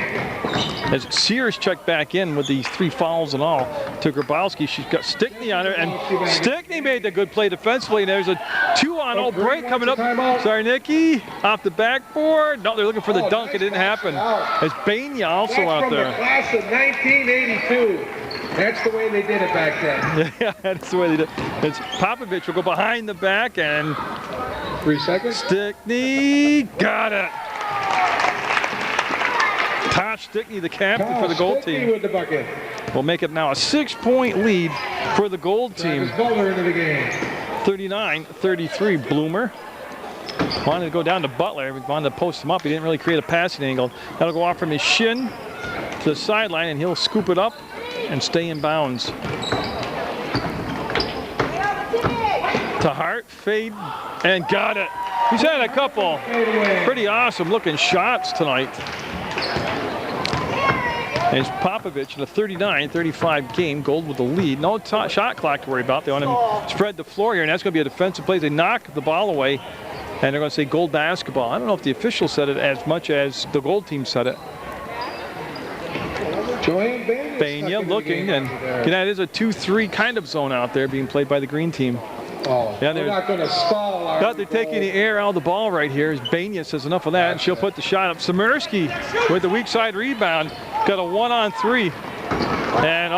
As Sears checked back in with these 3 fouls and all to Grabowski. She's got Stickney on her, and Stickney made the good play defensively. And there's a 2-on-0 break coming up. Zarnicki off the backboard. No, they're looking for the dunk. It didn't happen. As Bania also out there. That's from the class of 1982. That's the way they did it back then. Yeah, that's the way they did it. It's Popovich will go behind the back, and 3 seconds. Stickney got it. Tosh Stickney, the captain for the gold team, with the bucket. will make it now a 6-point lead for the gold team. Butler into the game. 39-33, Bloomer. Wanted to go down to Butler. Wanted to post him up. He didn't really create a passing angle. That'll go off from his shin to the sideline, and he'll scoop it up and stay in bounds. To Hart, fade, and got it. He's had a couple pretty awesome looking shots tonight. And it's Popovich in a 39-35 game. Gold with the lead. No shot clock to worry about. They want him to spread the floor here, and that's going to be a defensive play. They knock the ball away, and they're going to say gold basketball. I don't know if the official said it as much as the gold team said it. Joanne Bania looking, and that is a 2-3 kind of zone out there being played by the green team. Oh, yeah, they're not going to stall. They're taking the air out of the ball right here. As Bania says enough of that, and she'll put the shot up. Samirsky with the weak side rebound. Got a 1-on-3. And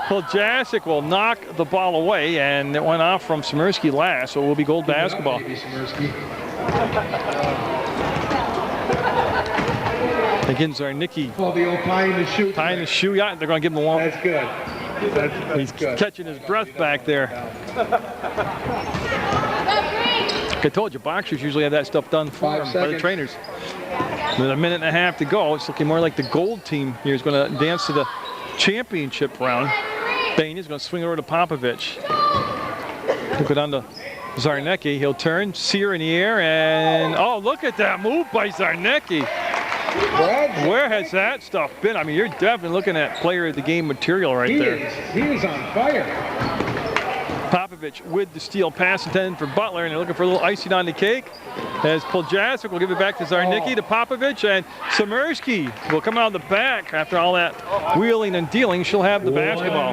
Poljasic will knock the ball away, and it went off from Samirsky last, so it will be gold basketball. Again, Zarnicki. Oh, the old tying the shoe. Tying the shoe, yeah, they're going to give him a one. That's good. He's catching his breath back there. I told you, boxers usually have that stuff done for them by the trainers. With a minute and a half to go, it's looking more like the gold team here is going to dance to the championship round. Bain is going to swing over to Popovich. He'll go down to Zarnicki. He'll turn, Sear in the air, and look at that move by Zarnicki. Where has that stuff been? I mean, you're definitely looking at player of the game material right there. He is on fire. Popovich with the steal pass intended for Butler, and they're looking for a little icing on the cake. As Poljasic will give it back to Zarnicki to Popovich, and Samirsky will come out of the back after all that wheeling and dealing. She'll have the basketball.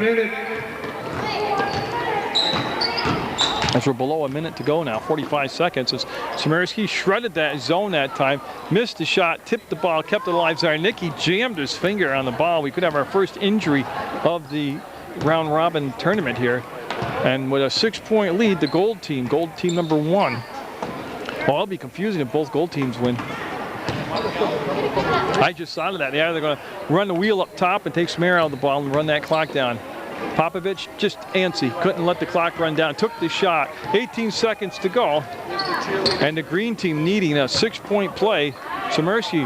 As we're below a minute to go now, 45 seconds. As Smirski shredded that zone that time, missed the shot, tipped the ball, kept it alive. Zarnicki jammed his finger on the ball. We could have our first injury of the round robin tournament here. And with a 6-point lead, the gold team number 1. Well, it'll be confusing if both gold teams win. I just thought of that. Yeah, they're going to run the wheel up top and take Smear out of the ball and run that clock down. Popovich just antsy, couldn't let the clock run down, took the shot, 18 seconds to go, and the green team needing a 6-point play. Smirski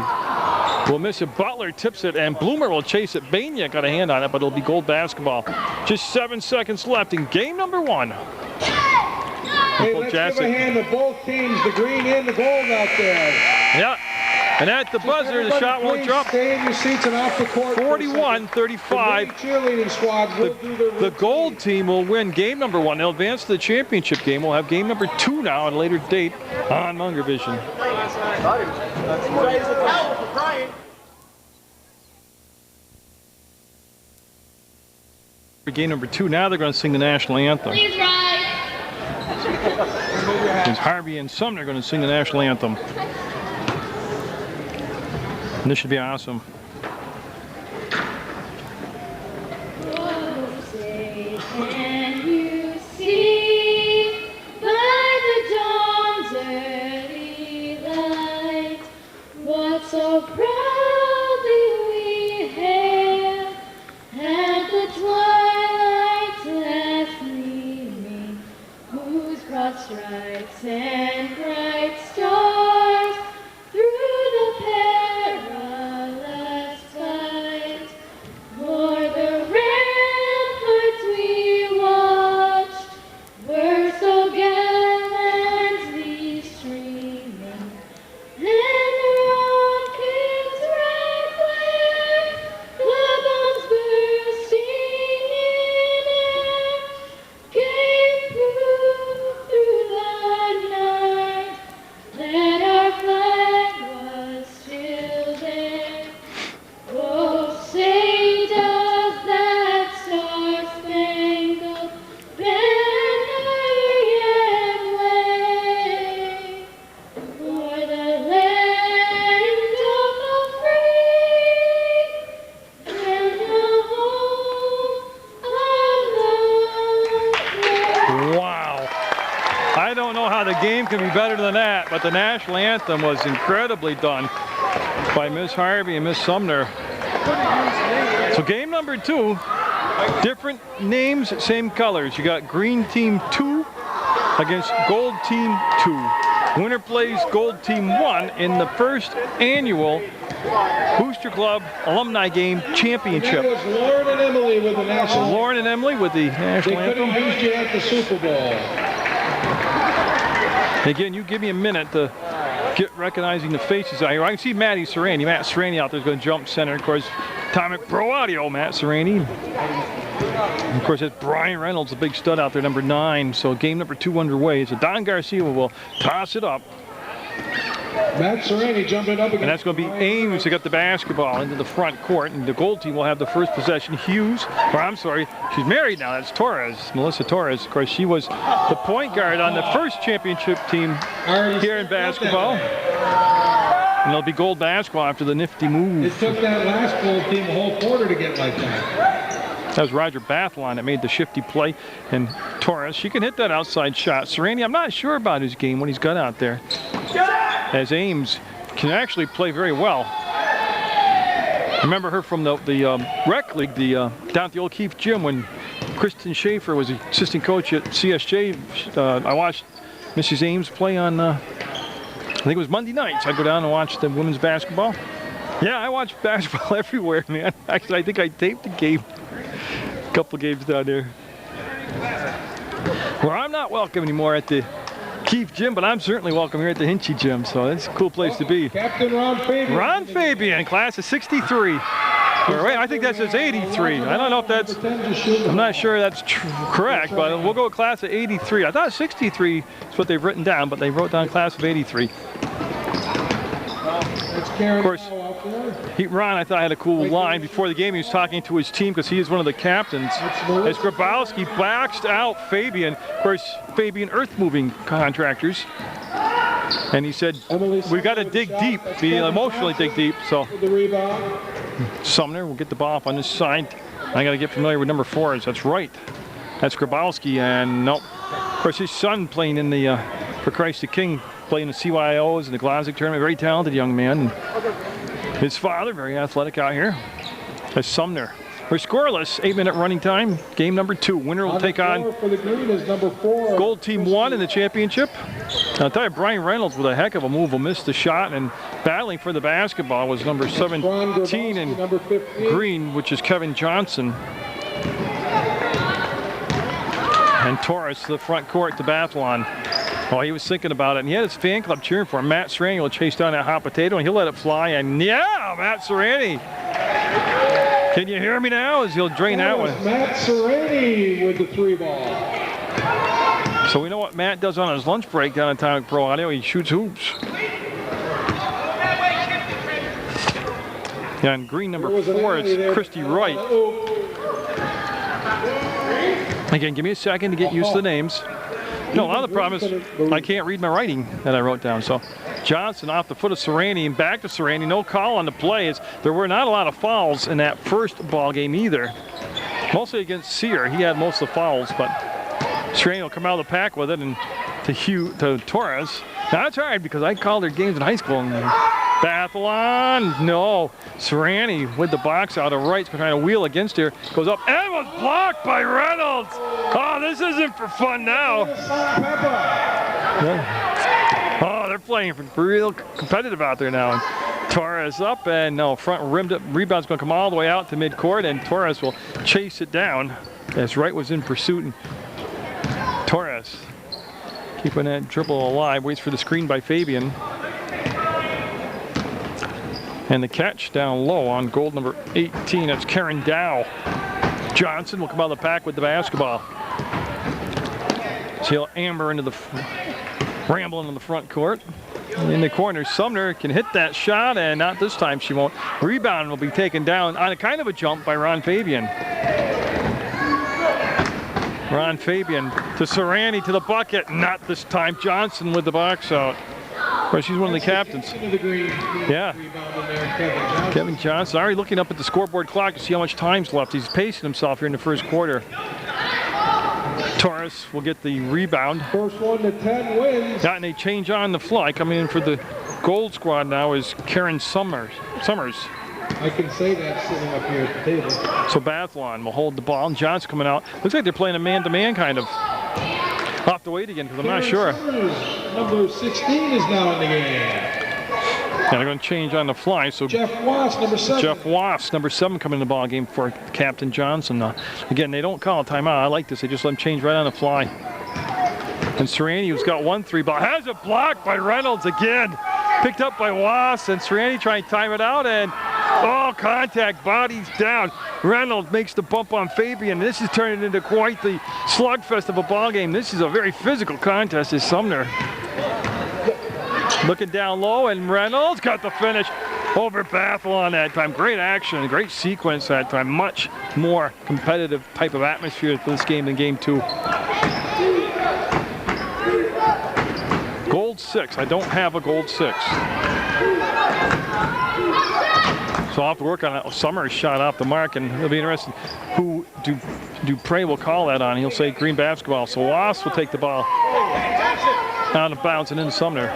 will miss it, Butler tips it, and Bloomer will chase it. Bania got a hand on it, but it'll be gold basketball. Just 7 seconds left in game number 1. Hey, let's give a hand to both teams, the green and the gold out there. Yeah. And at the buzzer, the shot won't drop. Stay in your seats and off the court. 41-35. Cheerleading squad will do their the gold team will win game number 1. They'll advance to the championship game. We'll have game number 2 now at a later date on Munger Vision. For game number 2, now they're going to sing the national anthem. Please rise. Harvey and Sumner are going to sing the national anthem. And this should be awesome. Oh, say, can you see by the dawn's early light what so proudly we hailed at the twilight's last gleaming, whose broad stripes and bright stars through the perilous fight o'er the ramparts we watched were so gallantly streaming, and the rocket's red flare, the bombs bursting in air, gave proof through the night that our flag was still there. Oh, say does that star-spangled banner yet wave o'er the land of the free and the home of the brave? Wow. I don't know how the game can be better than that, but the national anthem was incredibly done by Miss Harvey and Miss Sumner. So game number 2, different names, same colors. You got green team 2 against gold team 2. Winner plays gold team 1 in the first annual Booster Club Alumni Game Championship. That was Lauren and Emily with the national. Lauren and Emily with the national They could anthem. have used you at the Super Bowl. Again, you give me a minute to get recognizing the faces out here. I can see Matt Serrani out there is going to jump center. Of course, Atomic Pro Audio, Matt Serrani. And of course, that's Brian Reynolds, a big stud out there, number 9. So game number 2 underway. So Don Garcia will toss it up. Matt Serrani jumping up against. And that's going to be Ames to get the basketball into the front court. And the gold team will have the first possession. Hughes, or I'm sorry, she's married now. That's Torres, Melissa Torres. Of course, she was the point guard on the first championship team here in basketball. And it'll be gold basketball after the nifty move. It took that last gold team a whole quarter to get like that. That was Roger Bathlon that made the shifty play. And Torres, she can hit that outside shot. Serrani, I'm not sure about his game, what he's got out there. As Ames can actually play very well. Remember her from the rec league, down at the old Keefe gym when Kristen Schaefer was the assistant coach at CSJ. I watched Mrs. Ames play on, I think it was Monday nights. I'd go down and watch the women's basketball. Yeah, I watch basketball everywhere, man. Actually, I think I taped the game. A couple games down there. Well, I'm not welcome anymore at the Keefe gym, but I'm certainly welcome here at the Hinchy gym, so it's a cool place to be. Captain Ron Fabian. Ron Fabian, class of 63. Or wait, I think that says 83. I don't know if that's, I'm not sure that's correct, but we'll go with class of 83. I thought 63 is what they've written down, but they wrote down class of 83. Of course, Ron, I thought, had a cool line before the game. He was talking to his team because he is one of the captains. As Grabowski backs out Fabian, of course, Fabian earth-moving contractors. And he said, we got to dig deep, be emotionally dig deep. So Sumner will get the ball off on this side. I got to get familiar with number 4. That's right. That's Grabowski, and nope. Of course, his son playing in the, for Christ the King, playing the CYOs and the Glasgow tournament. Very talented young man. And his father, very athletic out here. That's Sumner. We're scoreless, 8-minute running time. Game number 2. Winner will take on Gold Team 1 in the championship. I'll tell you, Brian Reynolds with a heck of a move will miss the shot, and battling for the basketball was number 17 in green, which is Kevin Johnson. And Torres to the front court to Bathlon. Oh, he was thinking about it, and he had his fan club cheering for him. Matt Serrani will chase down that hot potato, and he'll let it fly, and yeah, Matt Serrani. Can you hear me now as he'll drain that one? Matt Serrani with the 3 ball. So we know what Matt does on his lunch break down at Atomic Pro Audio. He shoots hoops. And green number 4 is Christy Wright. Again, give me a second to get used to the names. No, a lot of the problem is I can't read my writing that I wrote down. So Johnson off the foot of Serrani and back to Serrani. No call on the play. There were not a lot of fouls in that first ball game either. Mostly against Sear. He had most of the fouls, but Serrani will come out of the pack with it and to Torres. Now that's all right because I called their games in high school. And Bathlon, no. Serrani with the box out of Wright's trying to wheel against here. Goes up and was blocked by Reynolds. Oh, this isn't for fun now. Oh, they're playing real competitive out there now. And Torres up and no, front rebound's going to come all the way out to midcourt, and Torres will chase it down as Wright was in pursuit. And Torres keeping that dribble alive, waits for the screen by Fabian. And the catch down low on goal number 18. That's Karen Dow. Johnson will come out of the pack with the basketball. So he'll amber into the rambling in the front court. In the corner, Sumner can hit that shot, and not this time she won't. Rebound will be taken down on a kind of a jump by Ron Fabian. Ron Fabian to Serrani to the bucket. Not this time. Johnson with the box out. Of course, she's one of the captains. Yeah. Kevin Johnson. Already looking up at the scoreboard clock to see how much time's left. He's pacing himself here in the first quarter. Torres will get the rebound. First 1 to 10 wins. Got and they change on the fly. Coming in for the gold squad now is Karen Summers. I can say that sitting up here at the table. So Bathlon will hold the ball. And Johnson coming out. Looks like they're playing a man-to-man kind of. I'll have to wait again because I'm not sure. Number 16 is now in the game. And they're going to change on the fly. So Jeff Wass, number 7. Jeff Wass, number 7, coming in the ball game for Captain Johnson. Again, they don't call a timeout. I like this. They just let him change right on the fly. And Serrani, who's got 1 3 ball, has it blocked by Reynolds again. Picked up by Wass, and Serrani trying to time it out, and contact, bodies down. Reynolds makes the bump on Fabian. This is turning into quite the slugfest of a ball game. This is a very physical contest, is Sumner. Looking down low, and Reynolds got the finish over Bathlon that time. Great action, great sequence that time. Much more competitive type of atmosphere for this game than game 2. Gold 6. I don't have a gold 6. So I'll have to work on that. Summers shot off the mark, and it'll be interesting who Dupre will call that on. He'll say green basketball. So Wass will take the ball out of bounds and into Sumner.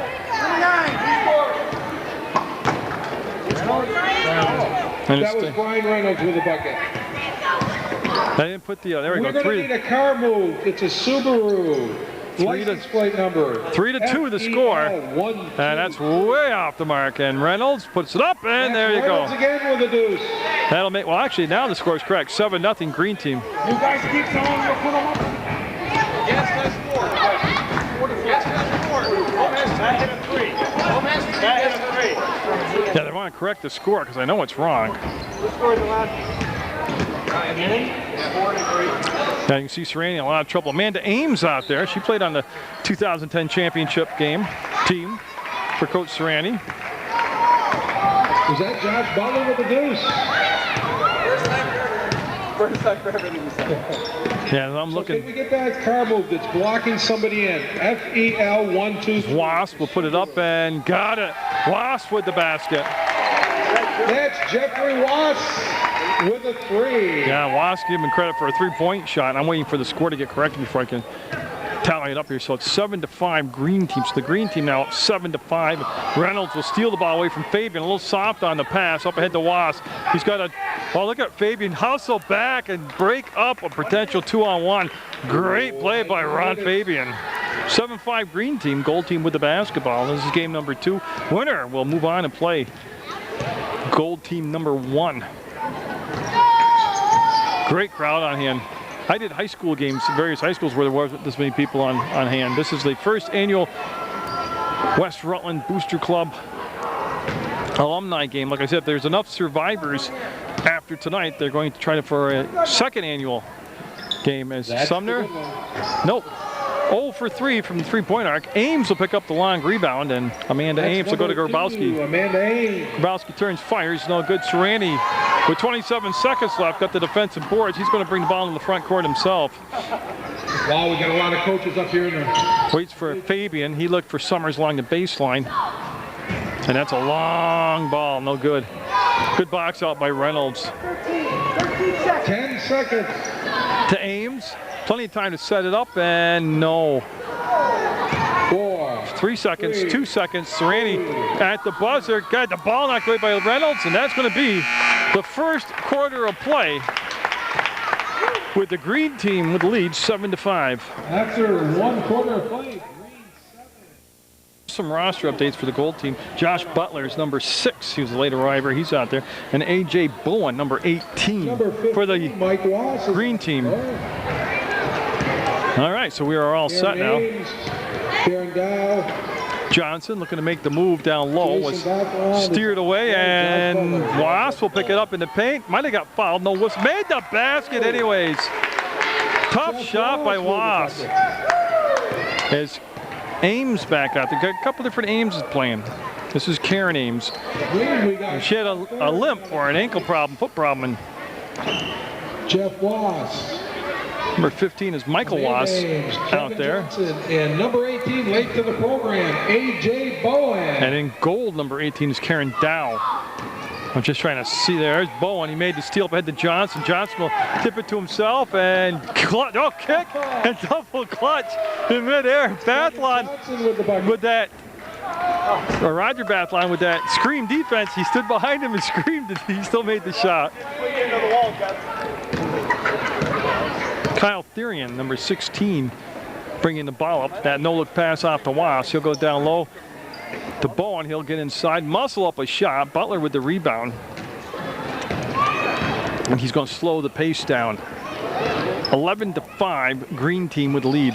That was Brian Reynolds with the bucket. I didn't put the, there we go. We're going to need a car move. It's a Subaru. License plate number 3-2 the score. And that's way off the mark. And Reynolds puts it up, and there you go. Reynolds again with a deuce. That'll make, well, actually, now the score is correct. 7-0 green team. You guys keep telling me to put them up. Yes, let's score. Yes, let's score. Gomez, that hit a 3. Gomez, that hit a 3. Yeah, they want to correct the score because I know it's wrong. Who scored the last? Now you can see Serrani in a lot of trouble. Amanda Ames out there. She played on the 2010 championship team for Coach Serrani. Is that Josh Butler with the deuce? First time for everything you said. Yeah, I'm looking. Can we get that car move that's blocking somebody in? FEL123. Wasp will put it up and got it. Wasp with the basket. That's Jeffrey Wasp with a 3. Yeah, Wasp give him credit for a 3-point shot. I'm waiting for the score to get corrected before I can tally it up here. So it's 7-5 green team. So the green team now up 7-5. Reynolds will steal the ball away from Fabian. A little soft on the pass. Up ahead to Wasp. He's got a, oh, look at Fabian hustle back and break up a potential 2-on-1. Great play by Ron Fabian. 7-5 green team. Gold team with the basketball. This is game number 2. Winner will move on and play gold team number 1. Great crowd on hand. I did high school games, various high schools where there wasn't this many people on hand. This is the first annual West Rutland Booster Club alumni game. Like I said, if there's enough survivors after tonight, they're going to try for a second annual game as Sumner. Nope. 0 for 3 from the 3-point arc. Ames will pick up the long rebound, and Amanda Ames will go to Grabowski. Amanda Ames. Grabowski turns, fires, no good. Serrani with 27 seconds left, got the defensive boards. He's going to bring the ball into the front court himself. Wow, we got a lot of coaches up here in there. Waits for Fabian. He looked for Summers along the baseline. And that's a long ball, no good. Good box out by Reynolds. 10 seconds. To Ames. Plenty of time to set it up, and no. 4. 3 seconds, 2 seconds. Serrani at the buzzer. Got the ball knocked away by Reynolds, and that's going to be the first quarter of play with the green team with the lead 7-5. After 1 quarter of play. Some roster updates for the gold team. Josh Butler is number 6. He was a late arriver. He's out there. And A.J. Bowen, number 18 Number 15, for the Mike Ross green team. All right, so we are all set now. Karen Dow. Johnson looking to make the move down low. Was steered away, and Wasp will pick it up in the paint. Might have got fouled. No, was made the basket anyways. Tough shot by Wasp. As Ames back out there. Got a couple different Ames playing. This is Karen Ames. She had a limp or an ankle problem, foot problem. Jeff Wass. Number 15 is Michael Wass out there. Johnson, and number 18 late to the program, A.J. Bowen. And in gold, number 18 is Karen Dow. I'm just trying to see there. There's Bowen. He made the steal up ahead to Johnson. Johnson will tip it to himself and clutch. Oh, kick and double clutch in midair. Bathlon with that. Or Roger Bathlon with that scream defense. He stood behind him and screamed. He still made the shot. Kyle Therian, number 16, bringing the ball up. That no-look pass off to Wasp. He'll go down low to Bowen. He'll get inside, muscle up a shot. Butler with the rebound. And he's going to slow the pace down. 11-5, green team with the lead.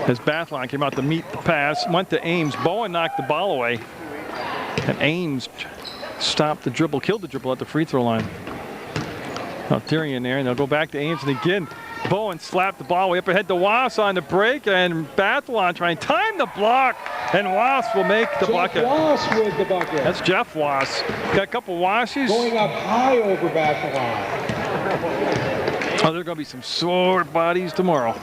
As Bathlon came out to meet the pass, went to Ames. Bowen knocked the ball away. And Ames stopped the dribble, killed the dribble at the free throw line. Now Therian there, and they'll go back to Ames, and again, Bowen slapped the ball way up ahead to Wasp on the break, and Bathlon trying to time the block, and Wasp will make the bucket. Wasp with the bucket. That's Jeff Wasp. Got a couple Washes. Going up high over Bathlon. Oh, there are going to be some sore bodies tomorrow.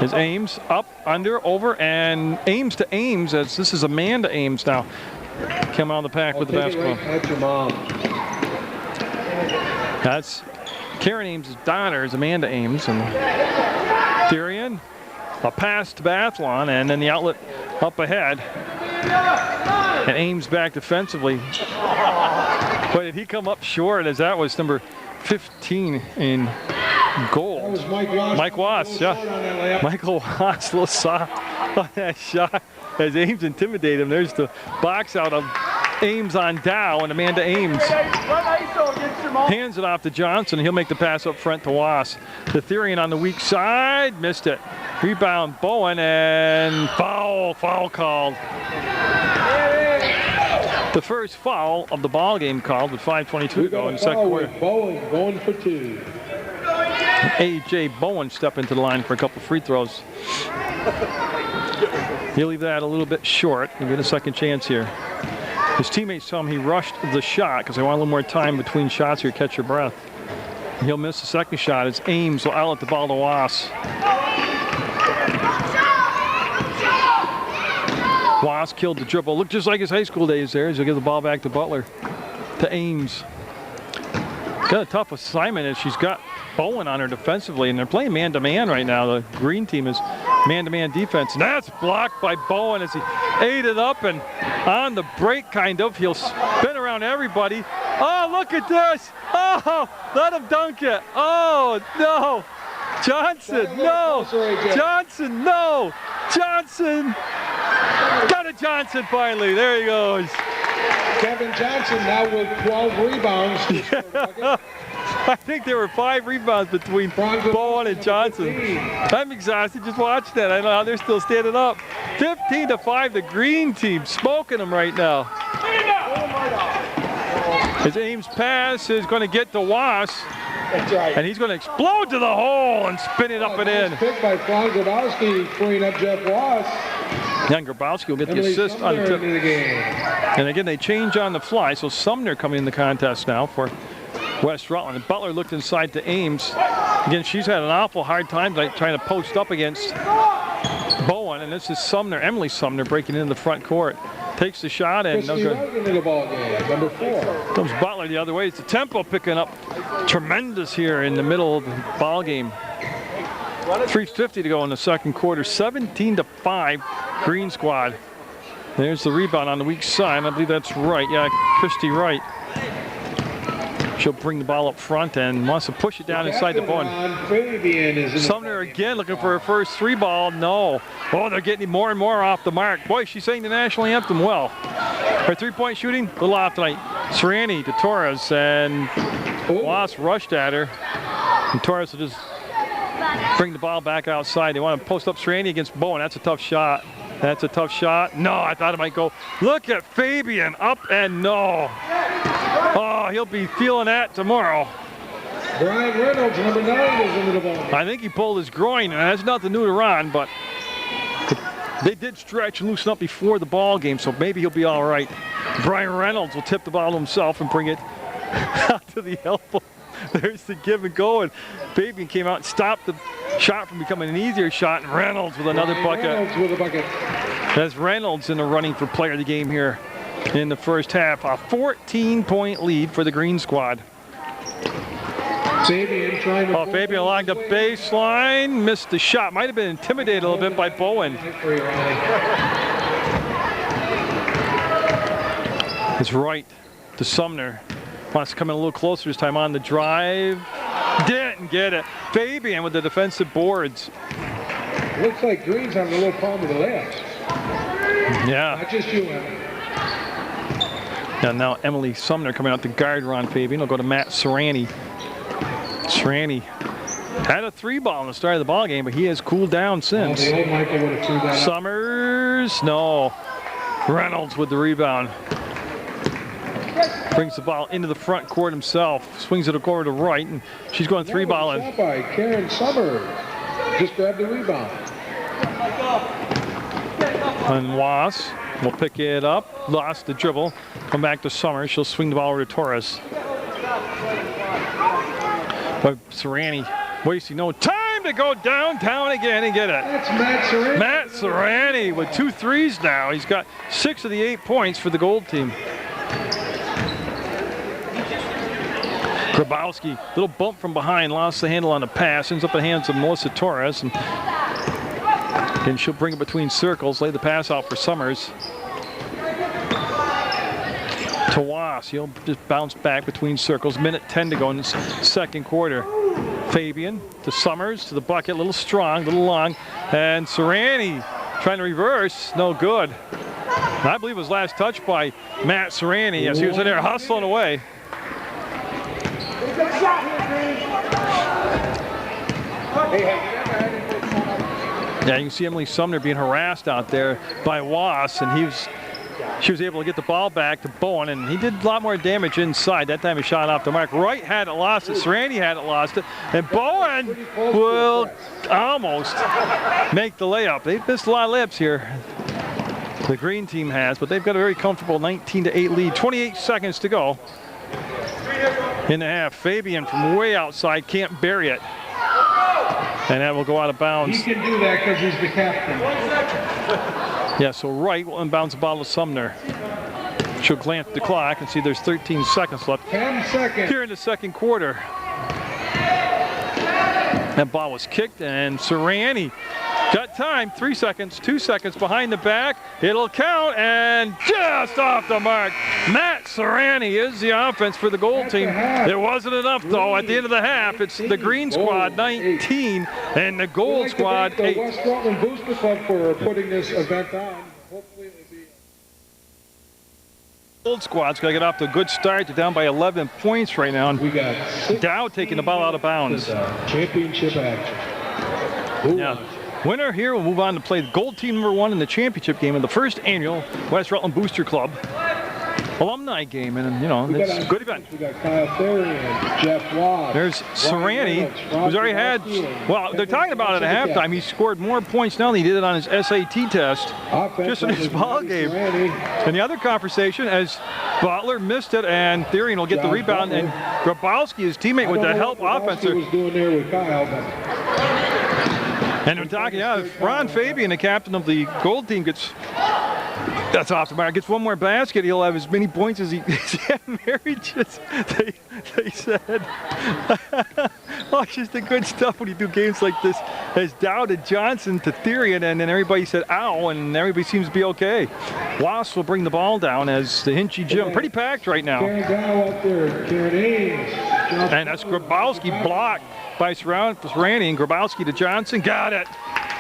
Is Ames up, under, over, and Ames to Ames, as this is Amanda Ames now. Come out of the pack with the basketball. Right at your mom. That's Karen Ames' daughter is Amanda Ames, and Therian, a pass to Bathlon, and then the outlet up ahead. And Ames back defensively. But did he come up short, as that was number 15 in gold. That was Mike Wass. Mike Wass, yeah. Michael Wass, a little soft on that shot as Ames intimidated him. There's the box out of Ames on Dow, and Amanda Ames hands it off to Johnson. He'll make the pass up front to Wass. The Therian on the weak side, missed it. Rebound Bowen, and foul called. The first foul of the ball game called with 5:22 to go in the second quarter. Bowen going for 2. A.J. Bowen step into the line for a couple free throws. He'll leave that a little bit short and get a second chance here. His teammates tell him he rushed the shot because they want a little more time between shots here to catch your breath. He'll miss the second shot as Ames will outlet the ball to Was. Was killed the dribble. Looked just like his high school days there as he'll give the ball back to Butler. To Ames. Got a tough assignment as she's got Bowen on her defensively, and they're playing man-to-man right now. The green team is man-to-man defense. And that's blocked by Bowen as he ate it up, and on the break, kind of. He'll spin around everybody. Oh, look at this. Oh, let him dunk it. Oh, no. Johnson, no. Johnson, no. Johnson. Got it, Johnson, finally. There he goes. Kevin Johnson now with 12 rebounds. I think there were 5 rebounds between Bowen and Johnson. I'm exhausted just watching that. I know how they're still standing up. 15-5, the green team smoking them right now. His Ames pass is going to get to Was. That's right. And he's going to explode to the hole and spin it up and in. Picked by Frank Grabowski, freeing up Jeff Was. Young Grabowski will get the assist on the tip. And again, they change on the fly. So Sumner coming in the contest now for West Rutland. And Butler looked inside to Ames. Again, she's had an awful hard time trying to post up against Bowen. And this is Sumner, Emily Sumner, breaking into the front court. Takes the shot and no good. Into the ball game, number 4. Comes Butler the other way. It's the tempo picking up tremendous here in the middle of the ball game. 3:50 to go in the second quarter. 17-5, green squad. There's the rebound on the weak side. I believe that's right. Yeah, Christy Wright. She'll bring the ball up front and wants to push it down inside the Bowen. Sumner again looking for her first 3 ball. No. Oh, they're getting more and more off the mark. Boy, she's saying the national anthem well. Her 3-point shooting, a little off tonight. Serrani to Torres, and Was rushed at her. And Torres will just bring the ball back outside. They want to post up Serrani against Bowen. That's a tough shot. That's a tough shot. No, I thought it might go. Look at Fabian, up and no. Oh, he'll be feeling that tomorrow. Brian Reynolds, number 9, is into the ball. I think he pulled his groin, and that's nothing new to Ron, but they did stretch and loosen up before the ball game, so maybe he'll be all right. Brian Reynolds will tip the ball to himself and bring it out to the elbow. There's the give and go, and Fabian came out and stopped the shot from becoming an easier shot, and Reynolds with another bucket. Reynolds with a bucket. That's Reynolds in the running for player of the game here in the first half. A 14-point lead for the green squad. Fabian trying to Fabian along the baseline, missed the shot. Might have been intimidated a little bit by Bowen. It's right to Sumner. Wants to come in a little closer this time on the drive. Didn't get it. Fabian with the defensive boards. Looks like Green's on the little palm of the left. Yeah. Not just you, Emily. And now Emily Sumner coming out to guard Ron Fabian. He'll go to Matt Serrani. Serrani had a 3-ball in the start of the ball game, but he has cooled down since. Summers, no. Reynolds with the rebound. Brings the ball into the front court himself. Swings it over to right, and she's going 3-balling. Shot by Karen Summers. Just grabbed the rebound. And Was will pick it up. Lost the dribble. Come back to Summers. She'll swing the ball over to Torres. But Serrani wasting no time to go downtown again and get it. That's Matt Serrani. Matt Serrani with 2 threes now. He's got 6 of the 8 points for the gold team. Grabowski, little bump from behind, lost the handle on the pass, ends up in the hands of Melissa Torres. And she'll bring it between circles, lay the pass out for Summers. To Was, he'll just bounce back between circles. Minute 10 to go in the second quarter. Fabian to Summers, to the bucket, a little strong, a little long. And Serrani trying to reverse, no good. And I believe it was last touch by Matt Serrani as he was in there hustling away. Yeah, you can see Emily Sumner being harassed out there by Was, and she was able to get the ball back to Bowen, and he did a lot more damage inside. That time he shot off the mark. Wright had it, lost it. Serrani had it, lost it. And Bowen will almost make the layup. They've missed a lot of layups here. The green team has, but they've got a very comfortable 19-8 lead. 28 seconds to go in the half. Fabian from way outside can't bury it. And that will go out of bounds. He can do that because he's the captain. Yeah, so Wright will inbounds the ball to Sumner. She'll glance at the clock and see there's 13 seconds left 10 seconds. here in the second quarter. That ball was kicked, and Serrani got time. 3 seconds, 2 seconds behind the back. It'll count, and just off the mark. Matt Serrani is the offense for the gold team. It wasn't enough, though. At the end of the half, it's the green squad 19 and the gold squad 8. The West Rutland Booster Club for putting this event on. Hopefully it'll be. Gold squad's got to get off to a good start. They're down by 11 points right now. We got Dow taking the ball out of bounds. Championship action. Yeah. Winner here will move on to play the gold team number 1 in the championship game of the first annual West Rutland Booster Club alumni game, and you know, it's a good event. We got Kyle Ferry and Jeff Watt. There's Serrani, who's already had, well, they're talking about it at halftime. He scored more points now than he did on his SAT test just in his ball game. And the other conversation, as Butler missed it, and Therian will get the rebound, and Grabowski, his teammate with the help offensive. Was doing there with Kyle, and we're talking, yeah, if Ron Fabian, the captain of the gold team, gets, that's off the mark, gets one more basket, he'll have as many points as he had marriages, they said. Oh, it's just the good stuff when you do games like this. As Dow to Johnson to Therian, and then everybody said, ow, and everybody seems to be okay. Wasp will bring the ball down as the Hinchy Gym, pretty packed right now. And that's Grabowski blocked by Serrani, and Grabowski to Johnson, got it.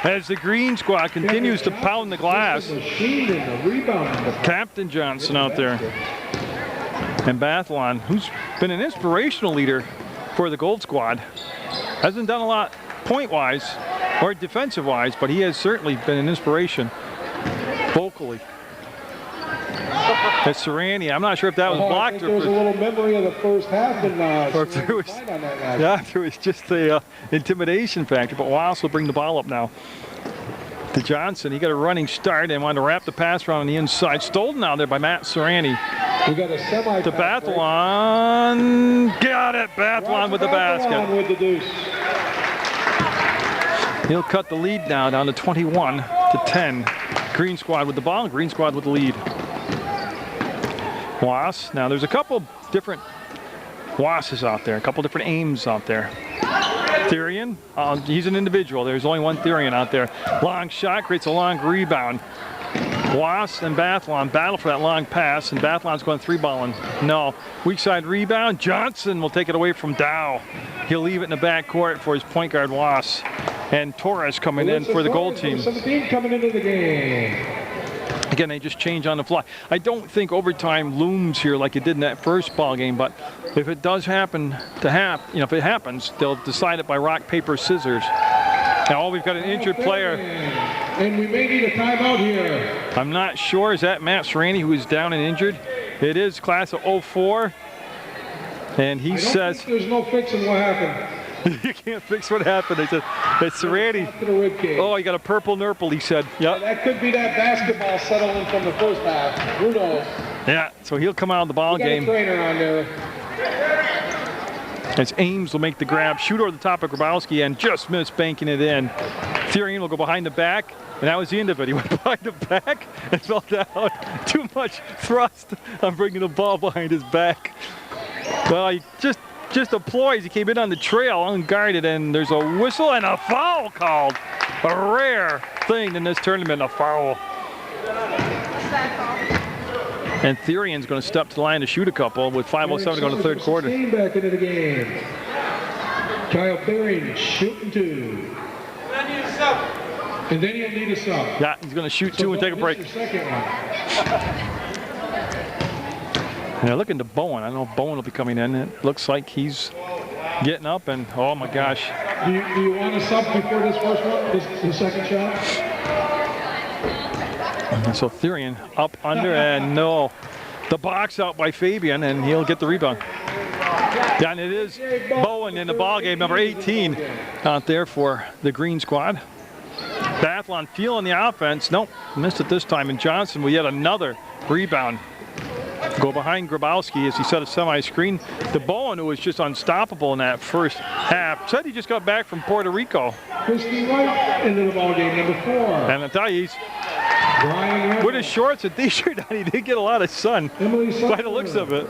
As the green squad continues to pound the glass. Captain Johnson out there. And Bathlon, who's been an inspirational leader for the gold squad. Hasn't done a lot point-wise or defensive-wise, but he has certainly been an inspiration vocally. That's Serrani. I'm not sure if that was blocked or. There was a little memory of the first half, and or if there was, yeah, there was just the intimidation factor. But Wallace will bring the ball up now to Johnson. He got a running start and wanted to wrap the pass around on the inside. Stolen out there by Matt Serrani. We got a semi to Bathlon. Got it. Bathlon with the basket. With the deuce. He'll cut the lead now down to 21 to 10. Green squad with the ball. Green squad with the lead. Was. Now there's a couple different Wasses out there, a couple different aims out there. Therian, he's an individual. There's only one Therian out there. Long shot creates a long rebound. Was and Bathlon battle for that long pass, and Bathlon's going 3-balling. No. Weak side rebound. Johnson will take it away from Dow. He'll leave it in the backcourt for his point guard Was. And Torres coming in for the gold team. 17 coming into the game. Again, they just change on the fly. I don't think overtime looms here like it did in that first ball game, but if it does happen to happen, if it happens, they'll decide it by rock, paper, scissors. Now, we've got an injured player. And we may need a timeout here. I'm not sure. Is that Matt Serrani, who is down and injured? It is class of 04. And he says there's no fixing what happened. You can't fix what happened. They said it's Serrani. Oh, he got a purple nurple, he said. Yep. That could be that basketball settling from the first half. Who knows? Yeah, so he'll come out of the ball game. Got a trainer on there. As Ames will make the grab, shoot over the top of Grabowski and just missed banking it in. Therian will go behind the back, and that was the end of it. He went behind the back and fell down. Too much thrust on bringing the ball behind his back. Well, he just a ploy as he came in on the trail unguarded, and there's a whistle and a foul called. A rare thing in this tournament, a foul. And Therian's going to step to the line to shoot a couple with 5:07 to go in the third quarter. Back into the game. Kyle Therian shooting 2. And then he'll need a sub. Yeah, he's going to shoot 2 and take a break. Now looking to Bowen. I don't know if Bowen will be coming in. It looks like he's getting up, and oh my gosh. Do you want a sub before this first one, the second shot? So Therian up under, and no. The box out by Fabian, and he'll get the rebound. Yeah, and it is Bowen in the ball game, number 18 out there for the green squad. Bathlon feeling the offense. Nope, missed it this time. And Johnson with yet another rebound. Go behind Grabowski as he set a semi-screen. The Bowen, who was just unstoppable in that first half, said he just got back from Puerto Rico. Christy White into the ball game, number 4. And I tell you, he's with his shorts and t-shirt on, he did get a lot of sun by the looks of it.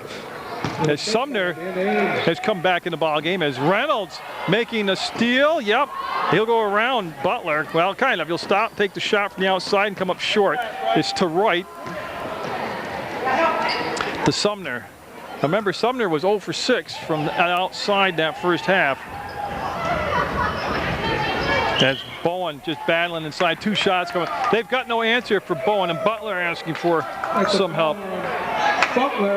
As Sumner has come back in the ball game, as Reynolds making a steal. Yep, he'll go around Butler. Well, kind of. He'll stop, take the shot from the outside, and come up short. It's to right. To Sumner. Remember, Sumner was 0 for 6 from the outside that first half. As Bowen just battling inside, 2 shots coming. They've got no answer for Bowen, and Butler asking for some help. Butler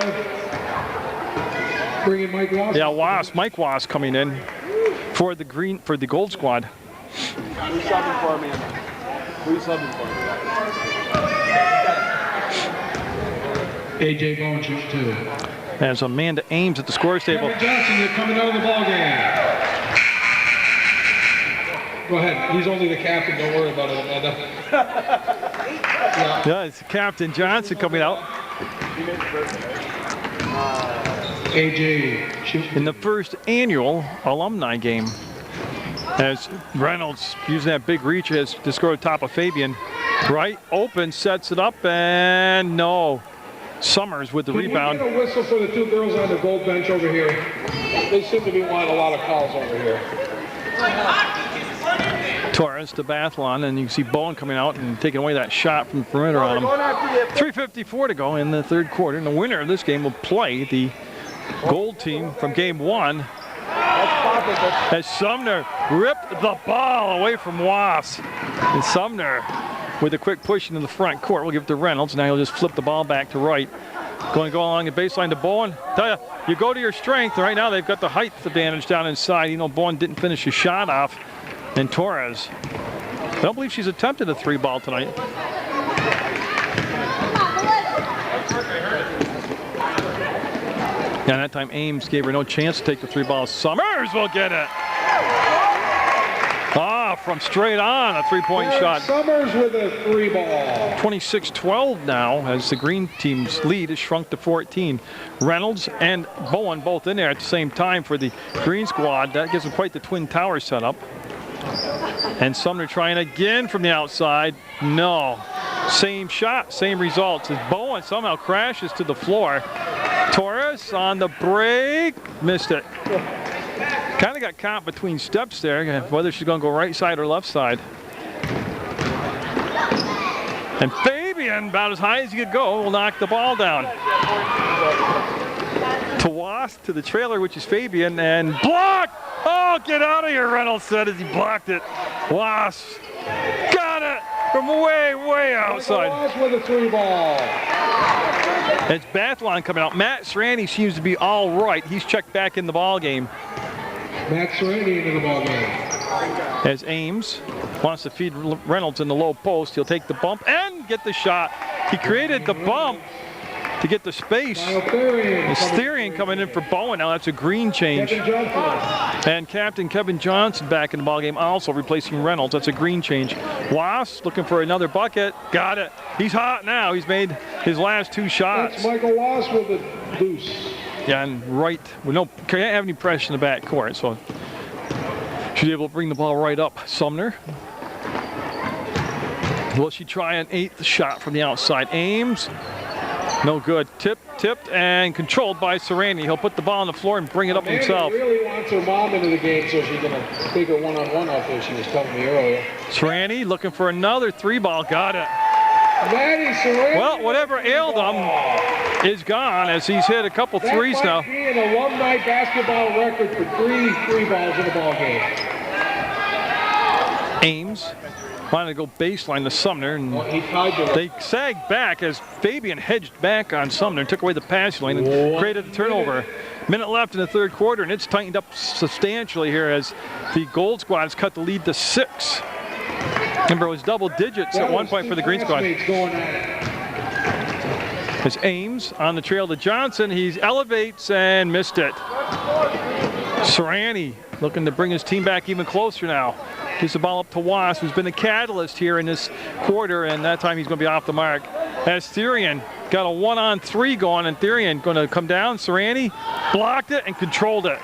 bringing Mike Wass. Mike Wass coming in for the Gold Squad. Who's subbing for me? Who's subbing for me? A.J. Bowen shoots 2. As Amanda Ames at the scorer's table. Kevin Johnson, you're coming out of the ball game. Go ahead. He's only the captain. Don't worry about it, Amanda. Yeah, it's Captain Johnson coming out. A.J. shooting. In the first annual alumni game. As Reynolds using that big reach has to score top of Fabian. Right, open, sets it up, and no. Summers with the rebound. Can you get a whistle for the 2 girls on the gold bench over here? They seem to be wanting a lot of calls over here. Torres to Bathlon, and you can see Bowen coming out and taking away that shot from the perimeter on him. 3:54 to go in the third quarter, and the winner of this game will play the gold team from game 1. As Sumner ripped the ball away from Wass. And Sumner with a quick push into the front court. We'll give it to Reynolds. Now he'll just flip the ball back to right. Going to go along the baseline to Bowen. Tell you, you go to your strength. Right now they've got the height advantage down inside. You know, Bowen didn't finish his shot off. And Torres, I don't believe she's attempted a 3-ball tonight. And that time Ames gave her no chance to take the 3-ball. Summers will get it. From straight on, a 3-point shot. Summers with a 3-ball. 26-12 now as the green team's lead has shrunk to 14. Reynolds and Bowen both in there at the same time for the green squad. That gives them quite the Twin Tower setup. And Sumner trying again from the outside. No. Same shot, same results as Bowen somehow crashes to the floor. Torres on the break. Missed it. Kind of got caught between steps there, whether she's going to go right side or left side. And Fabian, about as high as he could go, will knock the ball down. To Wass, to the trailer, which is Fabian, and blocked! Oh, get out of here, Reynolds said as he blocked it. Wass got it from way, way outside. Wass with a 3-ball. It's Bathlon coming out. Matt Serrani seems to be all right. He's checked back in the ball game. Matt Serrani into the ball game. As Ames wants to feed Reynolds in the low post, he'll take the bump and get the shot. He created the bump to get the space. It's Therian coming in for Bowen. Now that's a green change. And Captain Kevin Johnson back in the ballgame, also replacing Reynolds. That's a green change. Wass looking for another bucket. Got it. He's hot now. He's made his last 2 shots. That's Michael Wass with the deuce. Yeah, and right, can't have any pressure in the back court, so she's able to bring the ball right up. Sumner. Will she try an 8th shot from the outside? Ames. No good. Tipped, and controlled by Serrani. He'll put the ball on the floor and bring it up himself. Really wants her mom into the game, so she's going to take her one-on-one out there, she was telling me earlier. Serrani looking for another 3-ball. Got it. Maddie Serrani. Well, whatever ailed him is gone as he's hit a couple threes now. That might be an alumni basketball record for 3 balls in a ball game. Ames wanted to go baseline to Sumner, and they sagged back as Fabian hedged back on Sumner and took away the pass lane and created a turnover. Minute left in the third quarter, and it's tightened up substantially here as the Gold Squad has cut the lead to 6. Remember, it was double digits at one point for the Green Squad. As Ames on the trail to Johnson, he elevates and missed it. Serrani looking to bring his team back even closer now. Gives the ball up to Was, who's been a catalyst here in this quarter, and that time he's going to be off the mark. As Therian got a 1-on-3 going, and Therian going to come down. Serrani blocked it and controlled it.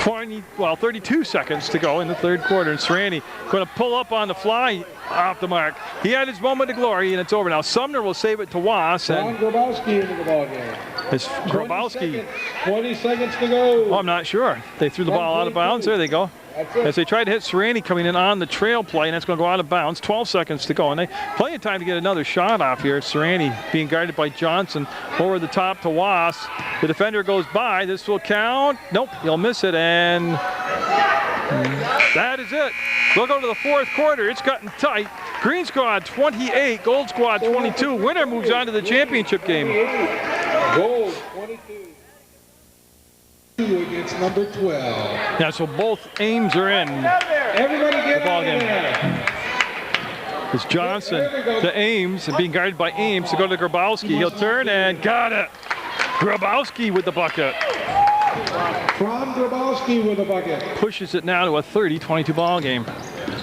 32 seconds to go in the third quarter, and Serrani going to pull up on the fly off the mark. He had his moment of glory, and it's over now. Sumner will save it to Was. Ron Grabowski into the ball game. It's Grabowski. 20 seconds to go. Oh, I'm not sure. They threw the ball out of bounds. There they go. As they tried to hit Serrani coming in on the trail play, and that's going to go out of bounds. 12 seconds to go, and they plenty of time to get another shot off here. Serrani being guarded by Johnson over the top to Was. The defender goes by. This will count. Nope, he'll miss it, and that is it. We'll go to the fourth quarter. It's gotten tight. Green Squad 28, Gold Squad 22. Winner moves on to the championship game. Gold 22 against number 12. Yeah, so both Ames are in. Everybody get The ball in game. there. It's Johnson to Ames, and being guarded by Ames to go to Grabowski. He'll turn and got it. Grabowski with the bucket. From Grabowski with a bucket. Pushes it now to a 30-22 ball game.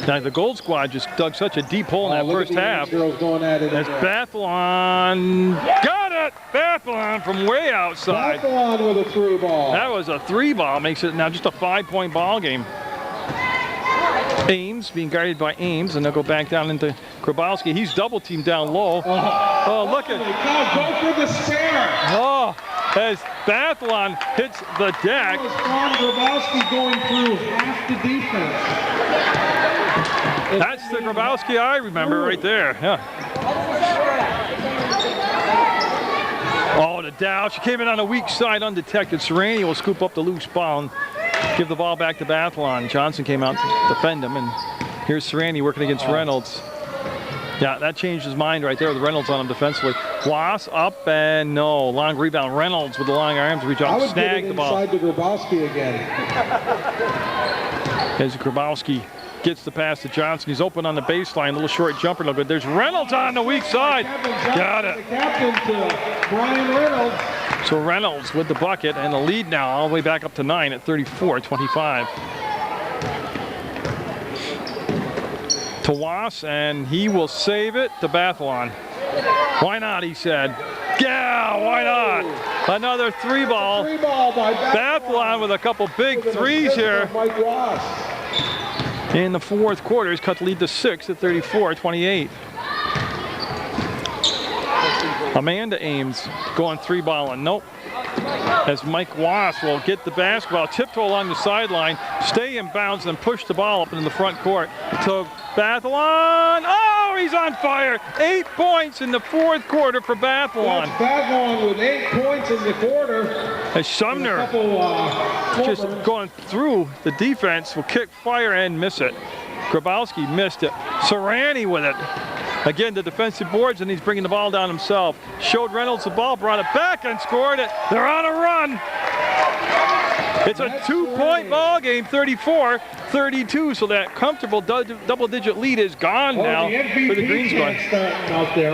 Now the Gold Squad just dug such a deep hole in that Look first at the half. girls going at it. As Bathalon got it. Bathalon from way outside. Bathalon with a three ball. That was a 3-ball. Makes it now just a 5-point ball game. Ames being guarded by Ames, and they'll go back down into Grabowski. He's double teamed down low. Oh, look at. Go for the spare. Oh, as Bathalon hits the deck. From Grabowski going through half the defense. That's the Grabowski I remember right there. Yeah. Oh, the Dow. She came in on the weak side undetected. Serrani will scoop up the loose ball and give the ball back to Bathalon. Johnson came out to defend him, and here's Serrani working against Reynolds. Yeah, that changed his mind right there with Reynolds on him defensively. Was up and no. Long rebound. Reynolds with the long arms reach out and snag the ball. Inside to Grabowski again. As Grabowski gets the pass to Johnson. He's open on the baseline. A little short jumper. No good. There's Reynolds on the weak side. Got it. The captain to Brian Reynolds. So Reynolds with the bucket and the lead now all the way back up to 9 at 34-25. To Was, and he will save it to Bathalon. Why not, he said. Yeah, why not? Another 3-ball. 3-ball by Bathalon with a couple big threes here. Mike Ross. In the fourth quarter, he's cut the lead to 6 at 34-28. Amanda Ames going 3-balling. Nope. As Mike Was will get the basketball, tiptoe along the sideline, stay in bounds, and push the ball up into the front court. To Bathalon. Oh, he's on fire. 8 points in the fourth quarter for Bathalon. Bathalon with 8 points in the quarter. As Sumner just going through the defense will kick, fire, and miss it. Grabowski missed it. Serrani with it. Again, the defensive boards, and he's bringing the ball down himself. Showed Reynolds the ball, brought it back, and scored it. They're on a run. It's a 2-point ball game, 34-32, so that comfortable double-digit lead is gone now for the Green Squad. Out there.